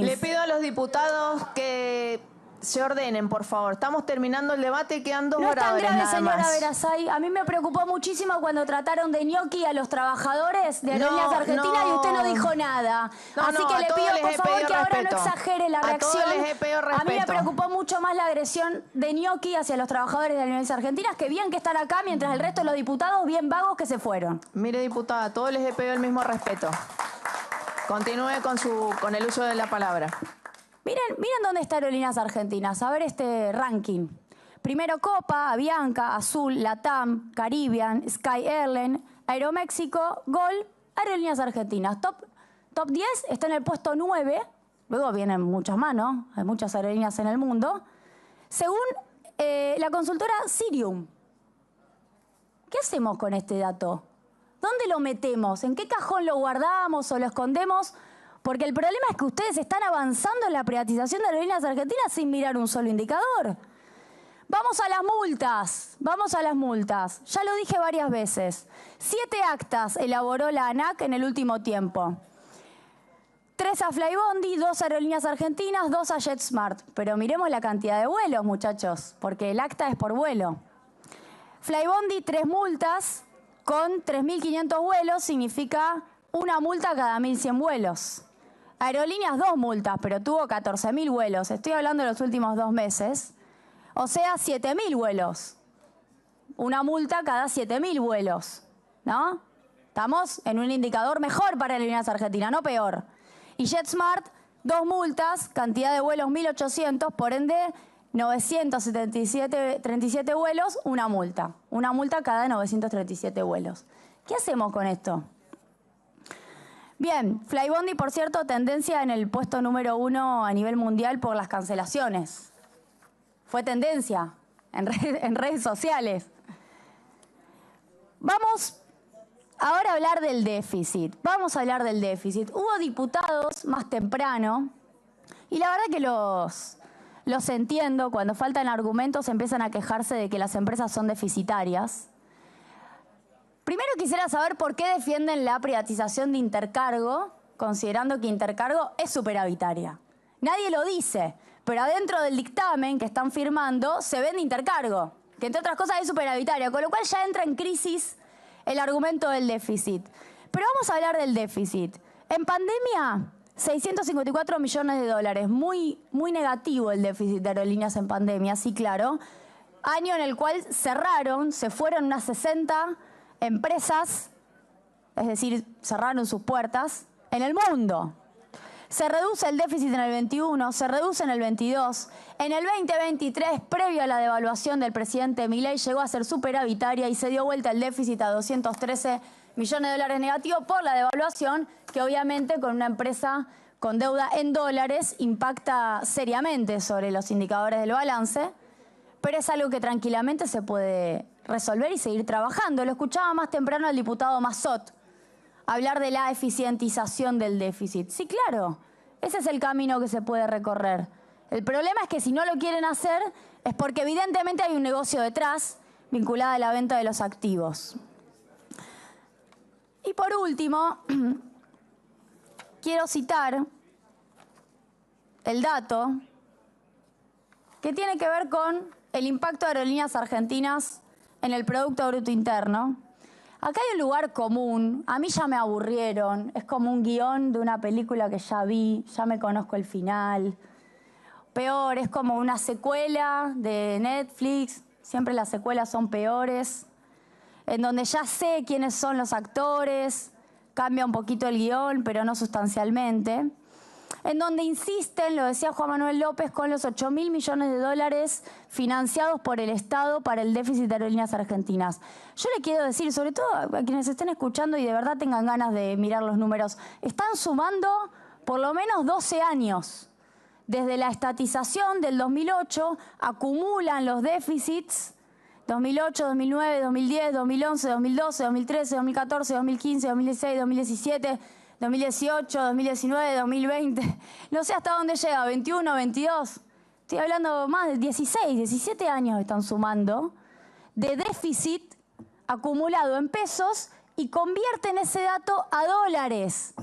Le pido a los diputados que se ordenen, por favor. Estamos terminando el debate, quedan 2 oradores No es tan grave, nada señora más. Verazay. A mí me preocupó muchísimo cuando trataron de ñoqui a los trabajadores de Aerolíneas Argentinas y usted no dijo nada. Así que le pido, por favor, que ahora no exagere la reacción. A mí me preocupó mucho más la agresión de ñoqui hacia los trabajadores de Aerolíneas Argentinas, que bien que están acá, mientras el resto de los diputados bien vagos que se fueron. Mire, diputada, a todos les he pedido el mismo respeto. Continúe con el uso de la palabra. Miren dónde está Aerolíneas Argentinas. A ver este ranking. Primero Copa, Avianca, Azul, Latam, Caribbean, Sky Airlines, Aeroméxico, Gol, Aerolíneas Argentinas. Top 10 está en el puesto 9. Luego vienen muchas más, ¿no? Hay muchas aerolíneas en el mundo. Según la consultora Cirium. ¿Qué hacemos con este dato? ¿Dónde lo metemos? ¿En qué cajón lo guardamos o lo escondemos? Porque el problema es que ustedes están avanzando en la privatización de Aerolíneas Argentinas sin mirar un solo indicador. Vamos a las multas. Ya lo dije varias veces. 7 actas elaboró la ANAC en el último tiempo. 3 a Flybondi, 2 a Aerolíneas Argentinas, 2 a JetSmart. Pero miremos la cantidad de vuelos, muchachos, porque el acta es por vuelo. Flybondi, 3 multas con 3.500 vuelos, significa una multa cada 1.100 vuelos. Aerolíneas 2 multas, pero tuvo 14.000 vuelos. Estoy hablando de los últimos 2 meses. O sea, 7.000 vuelos. Una multa cada 7.000 vuelos, ¿no? Estamos en un indicador mejor para Aerolíneas Argentinas, no peor. Y JetSmart, 2 multas, cantidad de vuelos 1.800, por ende 937 vuelos, una multa. Una multa cada 937 vuelos. ¿Qué hacemos con esto? Bien, Flybondi, por cierto, tendencia en el puesto número 1 a nivel mundial por las cancelaciones. Fue tendencia en redes sociales. Vamos ahora a hablar del déficit. Hubo diputados más temprano y la verdad que los entiendo. Cuando faltan argumentos empiezan a quejarse de que las empresas son deficitarias. Primero quisiera saber por qué defienden la privatización de Intercargo, considerando que Intercargo es superavitaria. Nadie lo dice, pero adentro del dictamen que están firmando se vende Intercargo, que entre otras cosas es superavitaria, con lo cual ya entra en crisis el argumento del déficit. Pero vamos a hablar del déficit. En pandemia, 654 millones de dólares, muy negativo el déficit de aerolíneas en pandemia, sí, claro. Año en el cual se fueron unas 60 empresas, es decir, cerraron sus puertas en el mundo. Se reduce el déficit en el 21, se reduce en el 22. En el 2023, previo a la devaluación del presidente Milei, llegó a ser superavitaria y se dio vuelta el déficit a 213 millones de dólares negativo por la devaluación, que obviamente con una empresa con deuda en dólares impacta seriamente sobre los indicadores del balance, pero es algo que tranquilamente se puede resolver y seguir trabajando. Lo escuchaba más temprano el diputado Mazzot hablar de la eficientización del déficit. Sí, claro, ese es el camino que se puede recorrer. El problema es que si no lo quieren hacer es porque evidentemente hay un negocio detrás vinculado a la venta de los activos. Y por último, quiero citar el dato que tiene que ver con el impacto de Aerolíneas Argentinas en el Producto Bruto Interno. Acá hay un lugar común, a mí ya me aburrieron, es como un guión de una película que ya vi, ya me conozco el final. Peor, es como una secuela de Netflix, siempre las secuelas son peores, en donde ya sé quiénes son los actores, cambia un poquito el guión, pero no sustancialmente. En donde insisten, lo decía Juan Manuel López, con los 8.000 millones de dólares financiados por el Estado para el déficit de Aerolíneas Argentinas. Yo le quiero decir, sobre todo a quienes estén escuchando y de verdad tengan ganas de mirar los números, están sumando por lo menos 12 años. Desde la estatización del 2008 acumulan los déficits 2008, 2009, 2010, 2011, 2012, 2013, 2014, 2015, 2016, 2017... 2018, 2019, 2020. No sé hasta dónde llega, 21, 22. Estoy hablando más de 16, 17 años están sumando de déficit acumulado en pesos y convierten ese dato a dólares.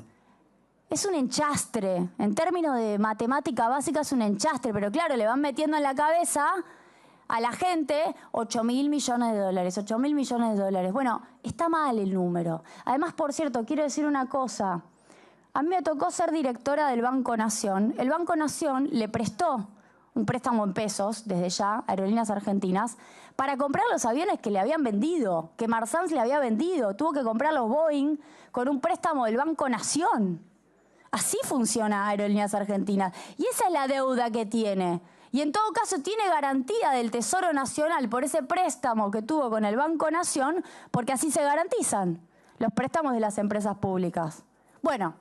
Es un enchastre. En términos de matemática básica es un enchastre, pero claro, le van metiendo en la cabeza a la gente 8.000 millones de dólares, 8.000 millones de dólares. Bueno, está mal el número. Además, por cierto, quiero decir una cosa. A mí me tocó ser directora del Banco Nación. El Banco Nación le prestó un préstamo en pesos, desde ya, a Aerolíneas Argentinas, para comprar los aviones que le habían vendido, que Marsans le había vendido. Tuvo que comprar los Boeing con un préstamo del Banco Nación. Así funciona Aerolíneas Argentinas. Y esa es la deuda que tiene. Y en todo caso tiene garantía del Tesoro Nacional por ese préstamo que tuvo con el Banco Nación, porque así se garantizan los préstamos de las empresas públicas. Bueno,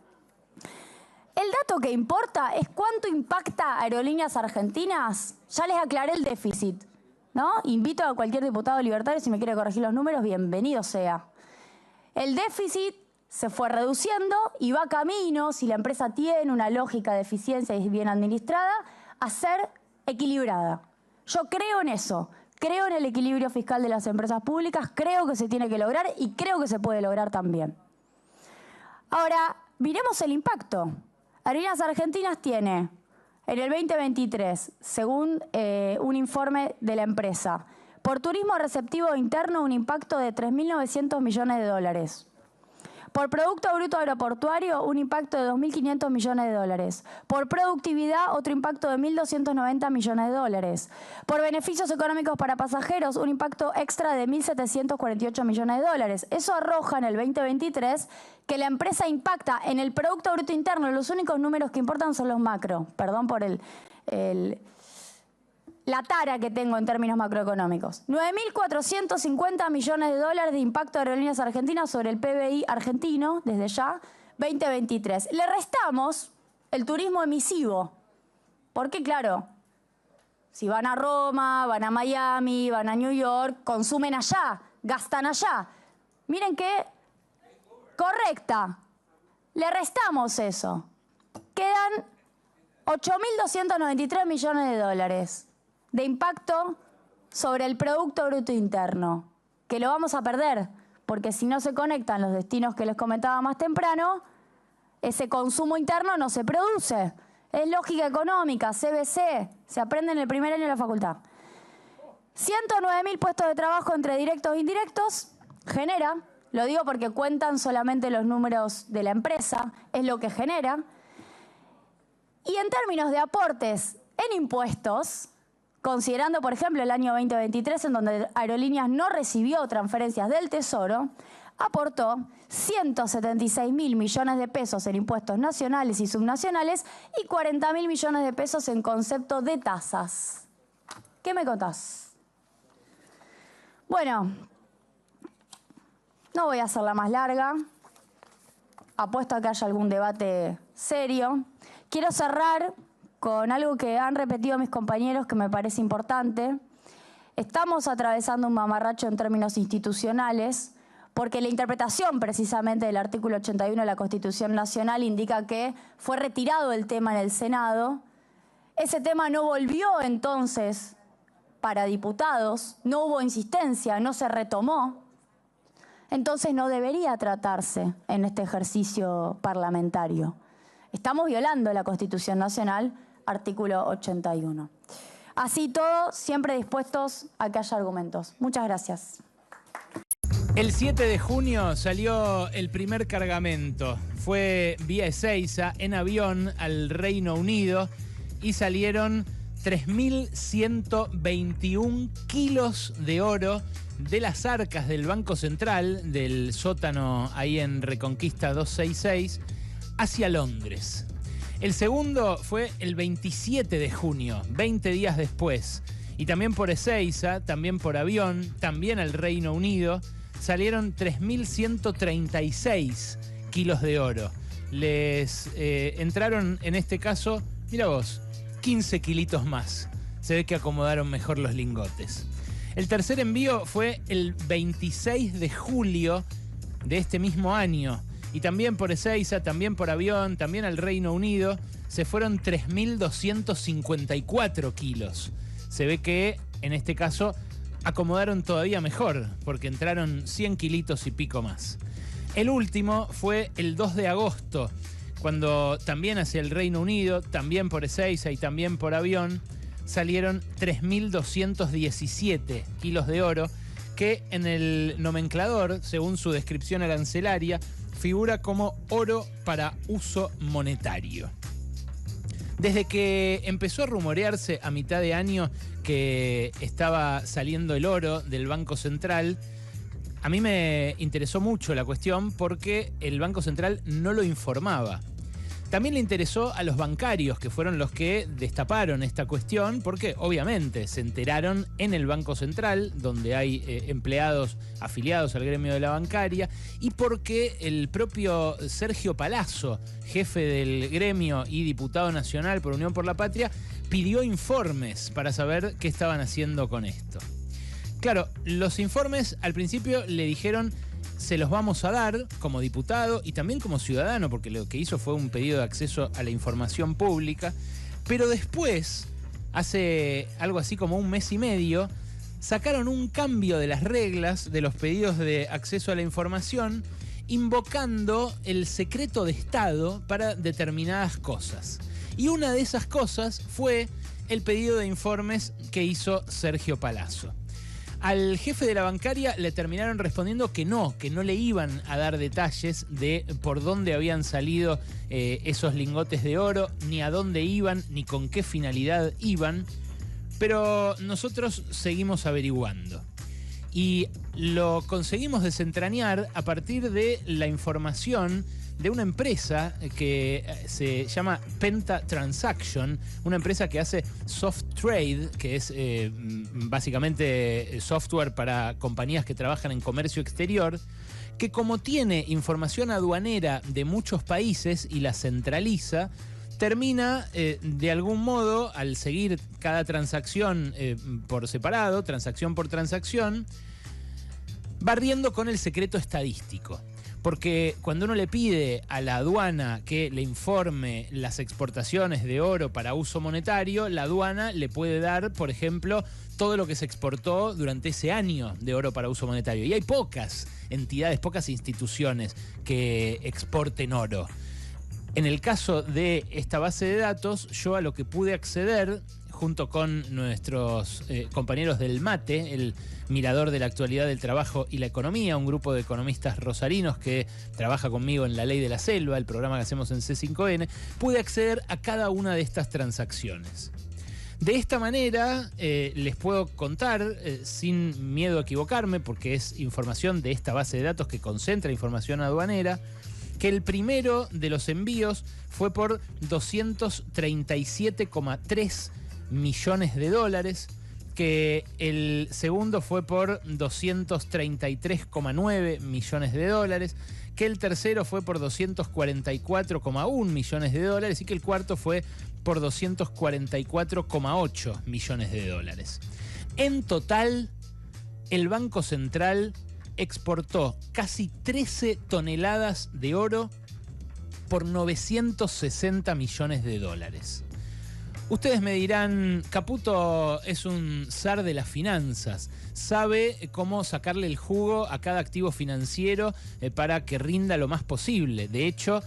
el dato que importa es cuánto impacta Aerolíneas Argentinas. Ya les aclaré el déficit, ¿no? Invito a cualquier diputado libertario, si me quiere corregir los números, bienvenido sea. El déficit se fue reduciendo y va camino, si la empresa tiene una lógica de eficiencia y es bien administrada, a ser equilibrada. Yo creo en eso, creo en el equilibrio fiscal de las empresas públicas, creo que se tiene que lograr y creo que se puede lograr también. Ahora, miremos el impacto. Aerolíneas Argentinas tiene en el 2023, según un informe de la empresa, por turismo receptivo interno un impacto de 3.900 millones de dólares. Por Producto Bruto Aeroportuario, un impacto de 2.500 millones de dólares. Por productividad, otro impacto de 1.290 millones de dólares. Por beneficios económicos para pasajeros, un impacto extra de 1.748 millones de dólares. Eso arroja en el 2023 que la empresa impacta en el Producto Bruto Interno. Los únicos números que importan son los macro. Perdón por la tara que tengo en términos macroeconómicos. 9.450 millones de dólares de impacto de Aerolíneas Argentinas sobre el PBI argentino, desde ya, 2023. Le restamos el turismo emisivo. Porque, claro, si van a Roma, van a Miami, van a New York, consumen allá, gastan allá. Miren que, correcta, le restamos eso. Quedan 8.293 millones de dólares de impacto sobre el Producto Bruto Interno, que lo vamos a perder, porque si no se conectan los destinos que les comentaba más temprano, ese consumo interno no se produce. Es lógica económica, CBC, se aprende en el primer año de la facultad. 109.000 puestos de trabajo entre directos e indirectos genera, lo digo porque cuentan solamente los números de la empresa, es lo que genera. Y en términos de aportes en impuestos, considerando, por ejemplo, el año 2023, en donde Aerolíneas no recibió transferencias del Tesoro, aportó 176.000 millones de pesos en impuestos nacionales y subnacionales y 40.000 millones de pesos en concepto de tasas. ¿Qué me contás? Bueno, no voy a hacerla más larga. Apuesto a que haya algún debate serio. Quiero cerrar con algo que han repetido mis compañeros que me parece importante. Estamos atravesando un mamarracho en términos institucionales porque la interpretación precisamente del artículo 81 de la Constitución Nacional indica que fue retirado el tema en el Senado. Ese tema no volvió entonces para diputados, no hubo insistencia, no se retomó. Entonces no debería tratarse en este ejercicio parlamentario. Estamos violando la Constitución Nacional, artículo 81. Así todo, siempre dispuestos a que haya argumentos. Muchas gracias. El 7 de junio salió el primer cargamento. Fue vía Ezeiza, en avión, al Reino Unido y salieron 3.121 kilos de oro de las arcas del Banco Central, del sótano ahí en Reconquista 266, hacia Londres. El segundo fue el 27 de junio, 20 días después. Y también por Ezeiza, también por avión, también al Reino Unido, salieron 3.136 kilos de oro. Les entraron, en este caso, mira vos, 15 kilitos más. Se ve que acomodaron mejor los lingotes. El tercer envío fue el 26 de julio de este mismo año y también por Ezeiza, también por avión, también al Reino Unido, se fueron 3.254 kilos. Se ve que, en este caso, acomodaron todavía mejor, porque entraron 100 kilitos y pico más. El último fue el 2 de agosto, cuando también hacia el Reino Unido, también por Ezeiza y también por avión, salieron 3.217 kilos de oro, que en el nomenclador, según su descripción arancelaria, figura como oro para uso monetario. Desde que empezó a rumorearse a mitad de año que estaba saliendo el oro del Banco Central, a mí me interesó mucho la cuestión porque el Banco Central no lo informaba. También le interesó a los bancarios, que fueron los que destaparon esta cuestión, porque obviamente se enteraron en el Banco Central, donde hay empleados afiliados al gremio de la bancaria, y porque el propio Sergio Palazzo, jefe del gremio y diputado nacional por Unión por la Patria, pidió informes para saber qué estaban haciendo con esto. Claro, los informes al principio le dijeron: se los vamos a dar como diputado y también como ciudadano, porque lo que hizo fue un pedido de acceso a la información pública, pero después, hace algo así como un mes y medio, sacaron un cambio de las reglas de los pedidos de acceso a la información, invocando el secreto de Estado para determinadas cosas. Y una de esas cosas fue el pedido de informes que hizo Sergio Palazzo. Al jefe de la bancaria le terminaron respondiendo que no le iban a dar detalles de por dónde habían salido esos lingotes de oro, ni a dónde iban, ni con qué finalidad iban, pero nosotros seguimos averiguando. Y lo conseguimos desentrañar a partir de la información de una empresa que se llama Penta Transaction, una empresa que hace soft trade, que es básicamente software para compañías que trabajan en comercio exterior, que como tiene información aduanera de muchos países y la centraliza, termina de algún modo, al seguir cada transacción por separado, transacción por transacción, barriendo con el secreto estadístico. Porque cuando uno le pide a la aduana que le informe las exportaciones de oro para uso monetario, la aduana le puede dar, por ejemplo, todo lo que se exportó durante ese año de oro para uso monetario. Y hay pocas entidades, pocas instituciones que exporten oro. En el caso de esta base de datos, yo a lo que pude acceder, junto con nuestros compañeros del MATE, el Mirador de la Actualidad del Trabajo y la Economía, un grupo de economistas rosarinos que trabaja conmigo en La Ley de la Selva, el programa que hacemos en C5N, pude acceder a cada una de estas transacciones. De esta manera les puedo contar, sin miedo a equivocarme, porque es información de esta base de datos que concentra información aduanera, que el primero de los envíos fue por 237,3 millones de dólares, que el segundo fue por 233,9 millones de dólares, que el tercero fue por 244,1 millones de dólares y que el cuarto fue por 244,8 millones de dólares. En total, el Banco Central exportó casi 13 toneladas de oro por 960 millones de dólares. Ustedes me dirán, Caputo es un zar de las finanzas, sabe cómo sacarle el jugo a cada activo financiero para que rinda lo más posible. De hecho,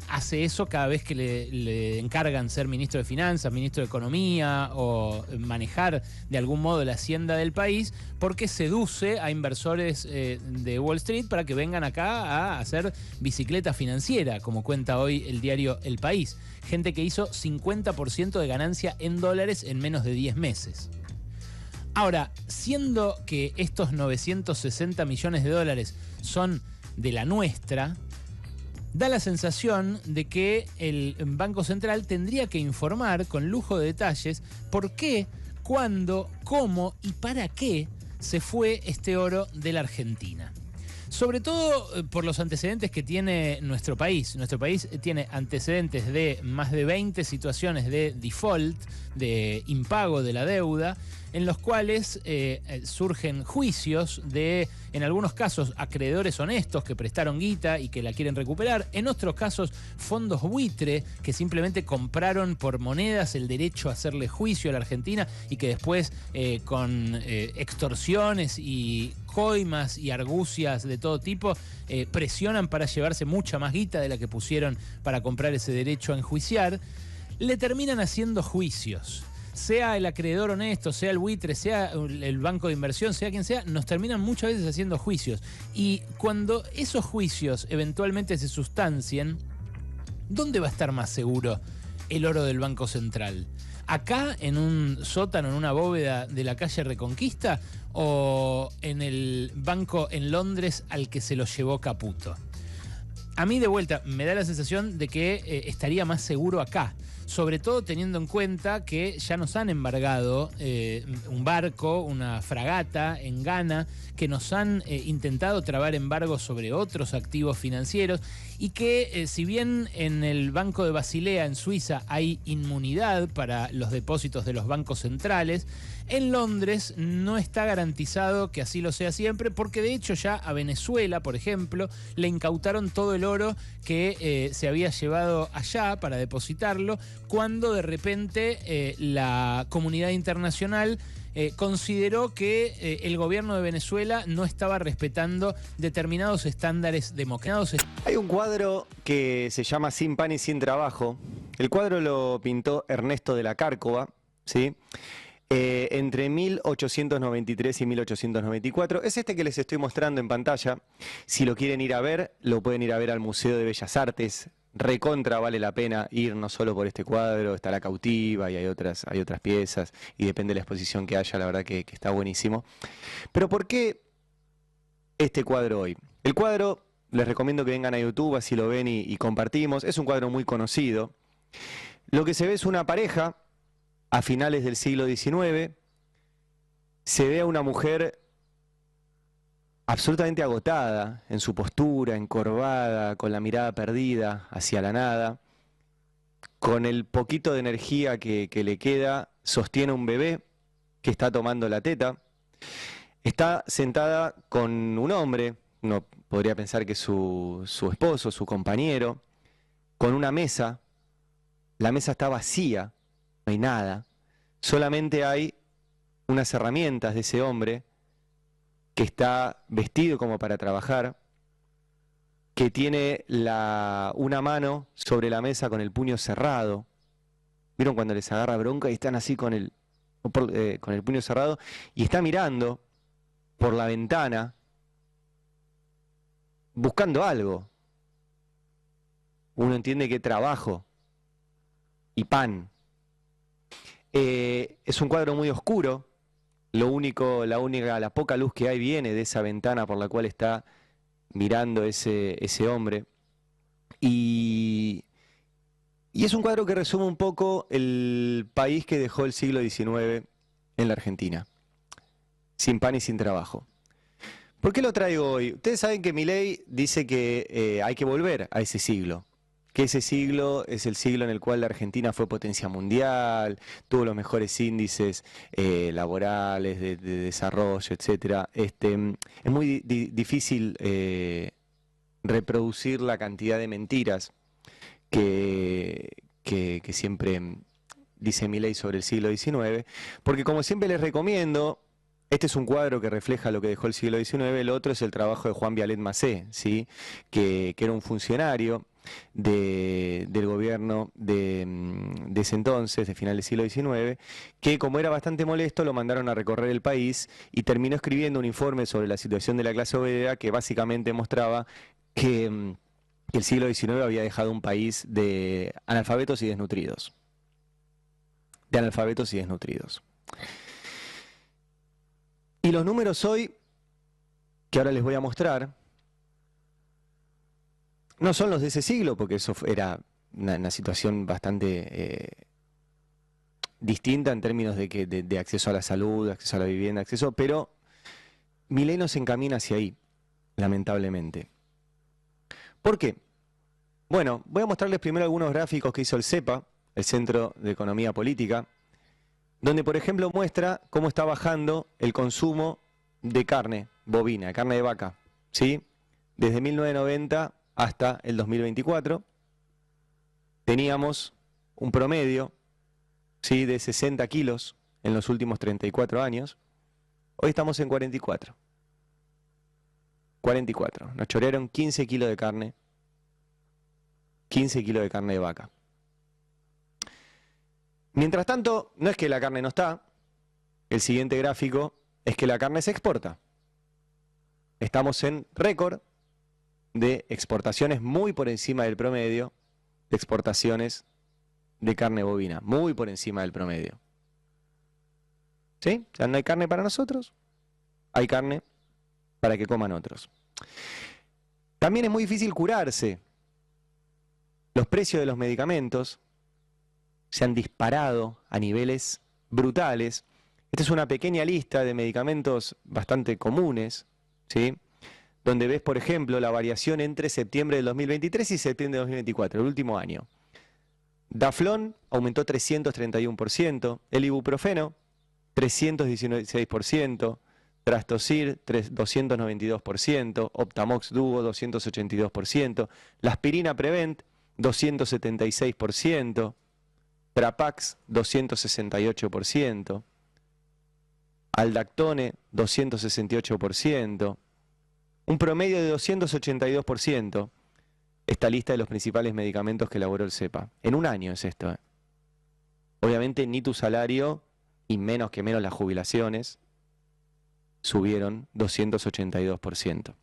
hace eso cada vez que le encargan ser ministro de Finanzas, ministro de Economía o manejar de algún modo la hacienda del país, porque seduce a inversores de Wall Street para que vengan acá a hacer bicicleta financiera, como cuenta hoy el diario El País. Gente que hizo 50% de ganancia en dólares en menos de 10 meses. Ahora, siendo que estos 960 millones de dólares son de la nuestra, da la sensación de que el Banco Central tendría que informar con lujo de detalles por qué, cuándo, cómo y para qué se fue este oro de la Argentina. Sobre todo por los antecedentes que tiene nuestro país. Nuestro país tiene antecedentes de más de 20 situaciones de default, de impago de la deuda, en los cuales surgen juicios de en algunos casos acreedores honestos que prestaron guita y que la quieren recuperar, en otros casos fondos buitre que simplemente compraron por monedas el derecho a hacerle juicio a la Argentina y que después con extorsiones y coimas y argucias de todo tipo presionan para llevarse mucha más guita de la que pusieron para comprar ese derecho a enjuiciar, le terminan haciendo juicios. Sea el acreedor honesto, sea el buitre, sea el banco de inversión, sea quien sea, nos terminan muchas veces haciendo juicios. Y cuando esos juicios eventualmente se sustancien, ¿dónde va a estar más seguro el oro del Banco Central? ¿Acá, en un sótano, en una bóveda de la calle Reconquista, o en el banco en Londres al que se lo llevó Caputo? A mí, de vuelta, me da la sensación de que estaría más seguro acá. Sobre todo teniendo en cuenta que ya nos han embargado un barco, una fragata en Ghana, que nos han intentado trabar embargos sobre otros activos financieros y que si bien en el Banco de Basilea, en Suiza, hay inmunidad para los depósitos de los bancos centrales, en Londres no está garantizado que así lo sea siempre, porque de hecho ya a Venezuela, por ejemplo, le incautaron todo el oro que se había llevado allá para depositarlo, cuando de repente la comunidad internacional consideró que el gobierno de Venezuela no estaba respetando determinados estándares democráticos. Hay un cuadro que se llama Sin pan y sin trabajo. El cuadro lo pintó Ernesto de la Cárcova, ¿sí? Entre 1893 y 1894. Es este que les estoy mostrando en pantalla. Si lo quieren ir a ver, lo pueden ir a ver al Museo de Bellas Artes. Recontra vale la pena ir, no solo por este cuadro, está La Cautiva y hay otras piezas, y depende de la exposición que haya, la verdad que está buenísimo. Pero ¿por qué este cuadro hoy? El cuadro, les recomiendo que vengan a YouTube, así lo ven y compartimos. Es un cuadro muy conocido. Lo que se ve es una pareja a finales del siglo XIX. Se ve a una mujer absolutamente agotada en su postura, encorvada, con la mirada perdida hacia la nada. Con el poquito de energía que le queda, sostiene un bebé que está tomando la teta. Está sentada con un hombre, uno podría pensar que es su esposo, su compañero, con una mesa. La mesa está vacía, no hay nada. Solamente hay unas herramientas de ese hombre que está vestido como para trabajar, que tiene una mano sobre la mesa con el puño cerrado. ¿Vieron cuando les agarra bronca y están así con el puño cerrado? Y está mirando por la ventana, buscando algo. Uno entiende que trabajo y pan. Es un cuadro muy oscuro. La poca luz que hay viene de esa ventana por la cual está mirando ese hombre. Y es un cuadro que resume un poco el país que dejó el siglo XIX en la Argentina. Sin pan y sin trabajo. ¿Por qué lo traigo hoy? Ustedes saben que Milei dice que hay que volver a ese siglo. Que ese siglo es el siglo en el cual la Argentina fue potencia mundial, tuvo los mejores índices laborales, de desarrollo, etc. Es muy difícil reproducir la cantidad de mentiras que siempre dice Milei sobre el siglo XIX, porque como siempre les recomiendo, este es un cuadro que refleja lo que dejó el siglo XIX, el otro es el trabajo de Juan Vialet Macé, ¿sí? que era un funcionario del gobierno de ese entonces, de final del siglo XIX, que como era bastante molesto lo mandaron a recorrer el país y terminó escribiendo un informe sobre la situación de la clase obrera que básicamente mostraba que el siglo XIX había dejado un país de analfabetos y desnutridos. Y los números hoy, que ahora les voy a mostrar, no son los de ese siglo, porque eso era una situación bastante distinta en términos de acceso a la salud, acceso a la vivienda, pero Milei nos encamina hacia ahí, lamentablemente. ¿Por qué? Bueno, voy a mostrarles primero algunos gráficos que hizo el CEPA, el Centro de Economía Política, donde por ejemplo muestra cómo está bajando el consumo de carne bovina, de carne de vaca, ¿sí? Desde 1990 hasta el 2024 teníamos un promedio, ¿sí?, de 60 kilos en los últimos 34 años. Hoy estamos en 44. 44. Nos chorearon 15 kilos de carne. 15 kilos de carne de vaca. Mientras tanto, no es que la carne no está. El siguiente gráfico es que la carne se exporta. Estamos en récord de exportaciones muy por encima del promedio de exportaciones de carne bovina. Muy por encima del promedio. ¿Sí? O sea, no hay carne para nosotros. Hay carne para que coman otros. También es muy difícil curarse. Los precios de los medicamentos se han disparado a niveles brutales. Esta es una pequeña lista de medicamentos bastante comunes, ¿sí?, donde ves, por ejemplo, la variación entre septiembre del 2023 y septiembre del 2024, el último año. Daflón aumentó 331%, el ibuprofeno 316%, Trastosir 292%, Optamox Duo 282%, la aspirina Prevent 276%, Trapax 268%, Aldactone 268%, un promedio de 282%, esta lista de los principales medicamentos que elaboró el CEPA. En un año es esto. Obviamente ni tu salario y menos que menos las jubilaciones subieron 282%.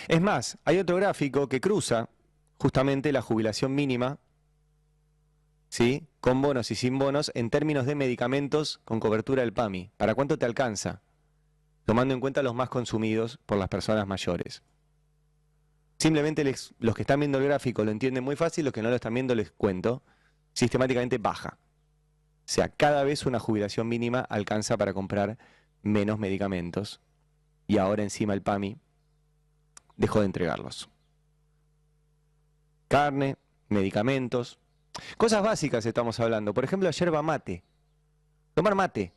Es más, hay otro gráfico que cruza justamente la jubilación mínima, ¿sí?, con bonos y sin bonos en términos de medicamentos con cobertura del PAMI. ¿Para cuánto te alcanza? Tomando en cuenta los más consumidos por las personas mayores. Simplemente los que están viendo el gráfico lo entienden muy fácil, los que no lo están viendo les cuento. Sistemáticamente baja. O sea, cada vez una jubilación mínima alcanza para comprar menos medicamentos. Y ahora encima el PAMI dejó de entregarlos. Carne, medicamentos, cosas básicas estamos hablando. Por ejemplo, la yerba mate. Tomar mate.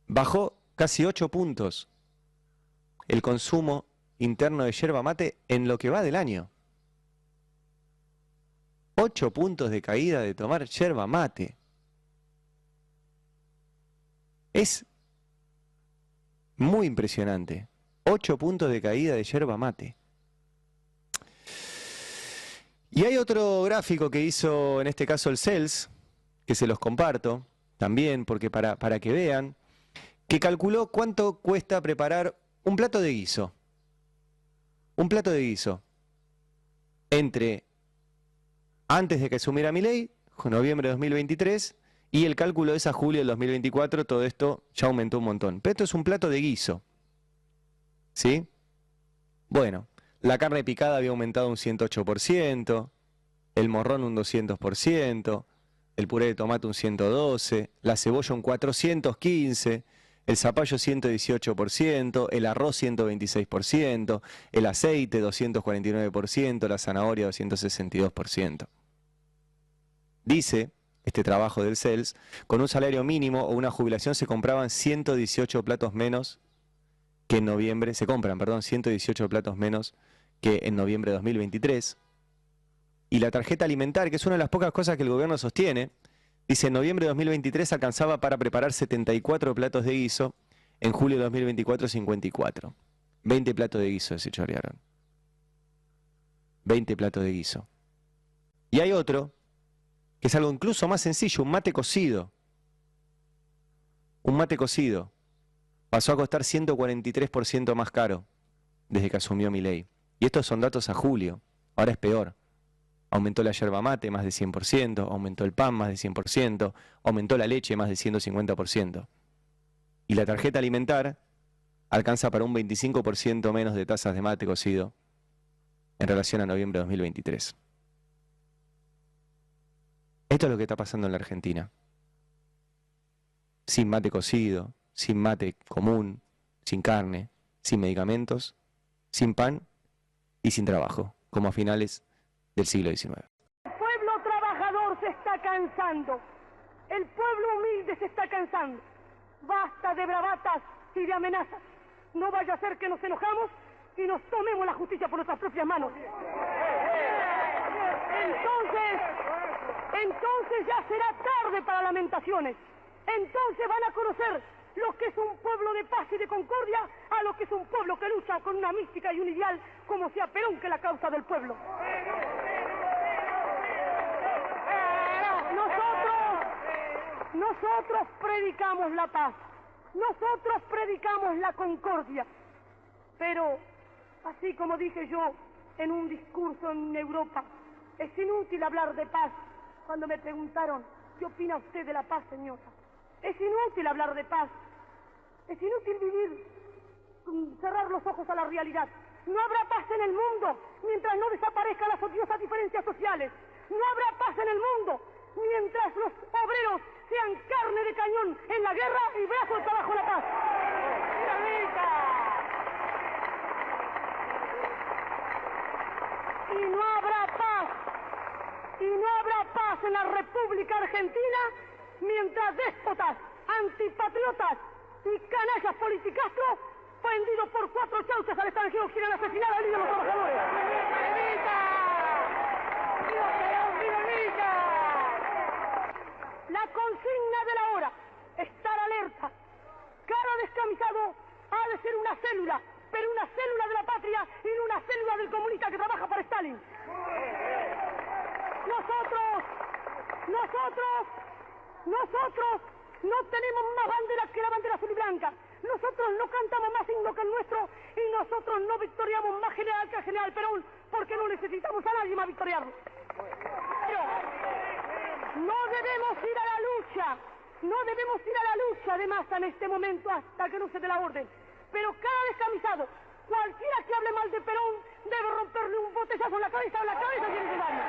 Bajó casi 8 puntos el consumo interno de yerba mate en lo que va del año. 8 puntos de caída de tomar yerba mate. Es muy impresionante. 8 puntos de caída de yerba mate. Y hay otro gráfico que hizo en este caso el CELS, que se los comparto también, porque para que vean, que calculó cuánto cuesta preparar un plato de guiso. Un plato de guiso. Entre antes de que asumiera Milei, noviembre de 2023, y el cálculo es a julio del 2024, todo esto ya aumentó un montón. Pero esto es un plato de guiso. ¿Sí? Bueno, la carne picada había aumentado un 108%, el morrón un 200%, el puré de tomate un 112%, la cebolla un 415%, el zapallo 118%, el arroz 126%, el aceite 249%, la zanahoria 262%. Dice este trabajo del CELS, con un salario mínimo o una jubilación se compraban 118 platos menos que en noviembre, 118 platos menos que en noviembre de 2023. Y la tarjeta alimentaria, que es una de las pocas cosas que el gobierno sostiene, dice, en noviembre de 2023 alcanzaba para preparar 74 platos de guiso, en julio de 2024 54. 20 platos de guiso se chorearon. 20 platos de guiso. Y hay otro, que es algo incluso más sencillo, un mate cocido. Un mate cocido pasó a costar 143% más caro desde que asumió Milei. Y estos son datos a julio, ahora es peor. Aumentó la yerba mate más de 100%, aumentó el pan más de 100%, aumentó la leche más de 150%. Y la tarjeta alimentar alcanza para un 25% menos de tazas de mate cocido en relación a noviembre de 2023. Esto es lo que está pasando en la Argentina. Sin mate cocido, sin mate común, sin carne, sin medicamentos, sin pan y sin trabajo, como a finales del siglo XIX. El pueblo trabajador se está cansando, el pueblo humilde se está cansando. Basta de bravatas y de amenazas. No vaya a ser que nos enojamos y nos tomemos la justicia por nuestras propias manos. Entonces ya será tarde para lamentaciones. Entonces van a conocer lo que es un pueblo de paz y de concordia a lo que es un pueblo que lucha con una mística y un ideal como sea Perón, que es la causa del pueblo. Nosotros predicamos la paz, nosotros predicamos la concordia, pero así como dije yo en un discurso en Europa, es inútil hablar de paz. Cuando me preguntaron, ¿qué opina usted de la paz, señora? Es inútil hablar de paz, es inútil vivir, cerrar los ojos a la realidad. No habrá paz en el mundo mientras no desaparezcan las odiosas diferencias sociales. No habrá paz en el mundo mientras los obreros sean carne de cañón en la guerra y brazos bajo la paz. Y no habrá paz en la República Argentina mientras déspotas, antipatriotas y canallas politicastros vendidos por 4 chauchas al extranjero quieren asesinar al líder de los trabajadores. La consigna de la hora, estar alerta. Cada descamisado ha de ser una célula, pero una célula de la patria y no una célula del comunista que trabaja para Stalin. Nosotros no tenemos más banderas que la bandera azul y blanca. Nosotros no cantamos más himno que el nuestro y nosotros no victoriamos más general que el general Perón porque no necesitamos a nadie más victoriarlo. Pero no debemos ir a la lucha de masa en este momento hasta que no se dé la orden. Pero cada descamisado, cualquiera que hable mal de Perón, debe romperle un botellazo en la cabeza tiene que darle.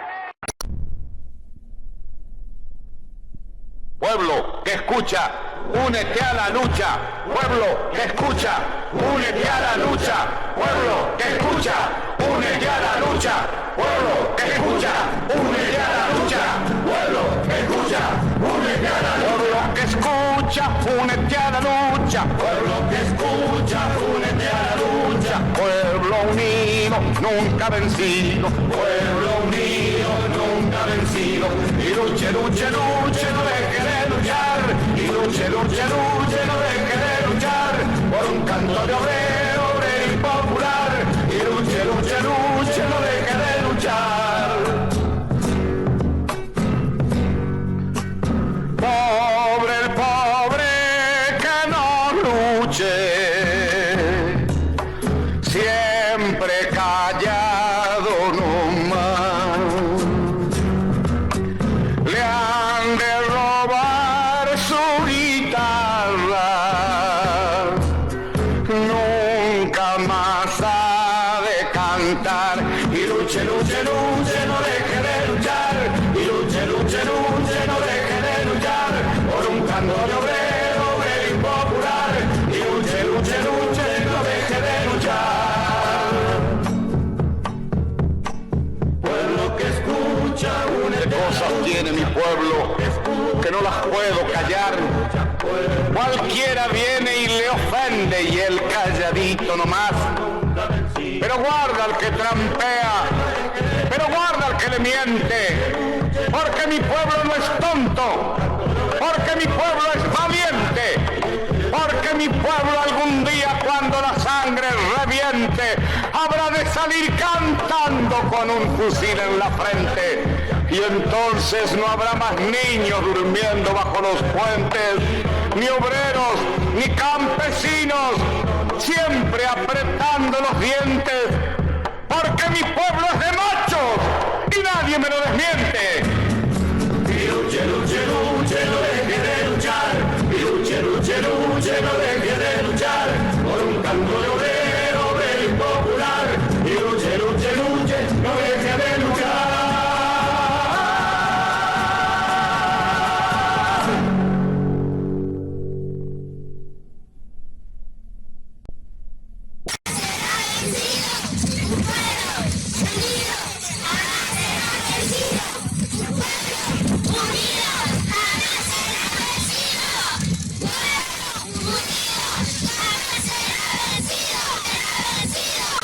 Pueblo que escucha, únete a la lucha. Pueblo que escucha, únete a la lucha. Pueblo que escucha, únete a la lucha. Pueblo que escucha, únete a la lucha. Pueblo que escucha, únete a la lucha. Pueblo que escucha, únete a la lucha. Pueblo que escucha, únete a la lucha. Pueblo unido, nunca vencido. Pueblo unido, nunca vencido. Y luche, luche, luche, no deje de luchar. Y luche, luche, luche, no deje de luchar. Por un canto de obrero, obrero y popular. Y luche, luche, luche, no deje de luchar. Pobre el pobre que no luche, siempre callado nomás. Le han de robar su guitarra, nunca más ha de cantar. Y luche, luche, luche, no deje de luchar. Y luche, luche, luche, no deje de luchar. Por un canto de obrero, obrero y popular. Y luche, luche, luche, no deje de luchar. Pueblo que escucha, ¿qué cosas tiene mi pueblo que no las puedo callar? Cualquiera viene y le ofende y él calladito nomás. Pero guarda al que trampea, pero guarda al que le miente, porque mi pueblo no es tonto, porque mi pueblo es valiente, porque mi pueblo algún día cuando la sangre reviente habrá de salir cantando con un fusil en la frente. Y entonces no habrá más niños durmiendo bajo los puentes, ni obreros, ni campesinos, siempre apretando los dientes, porque mi pueblo es de machos y nadie me lo desmiente. Y luche, luche,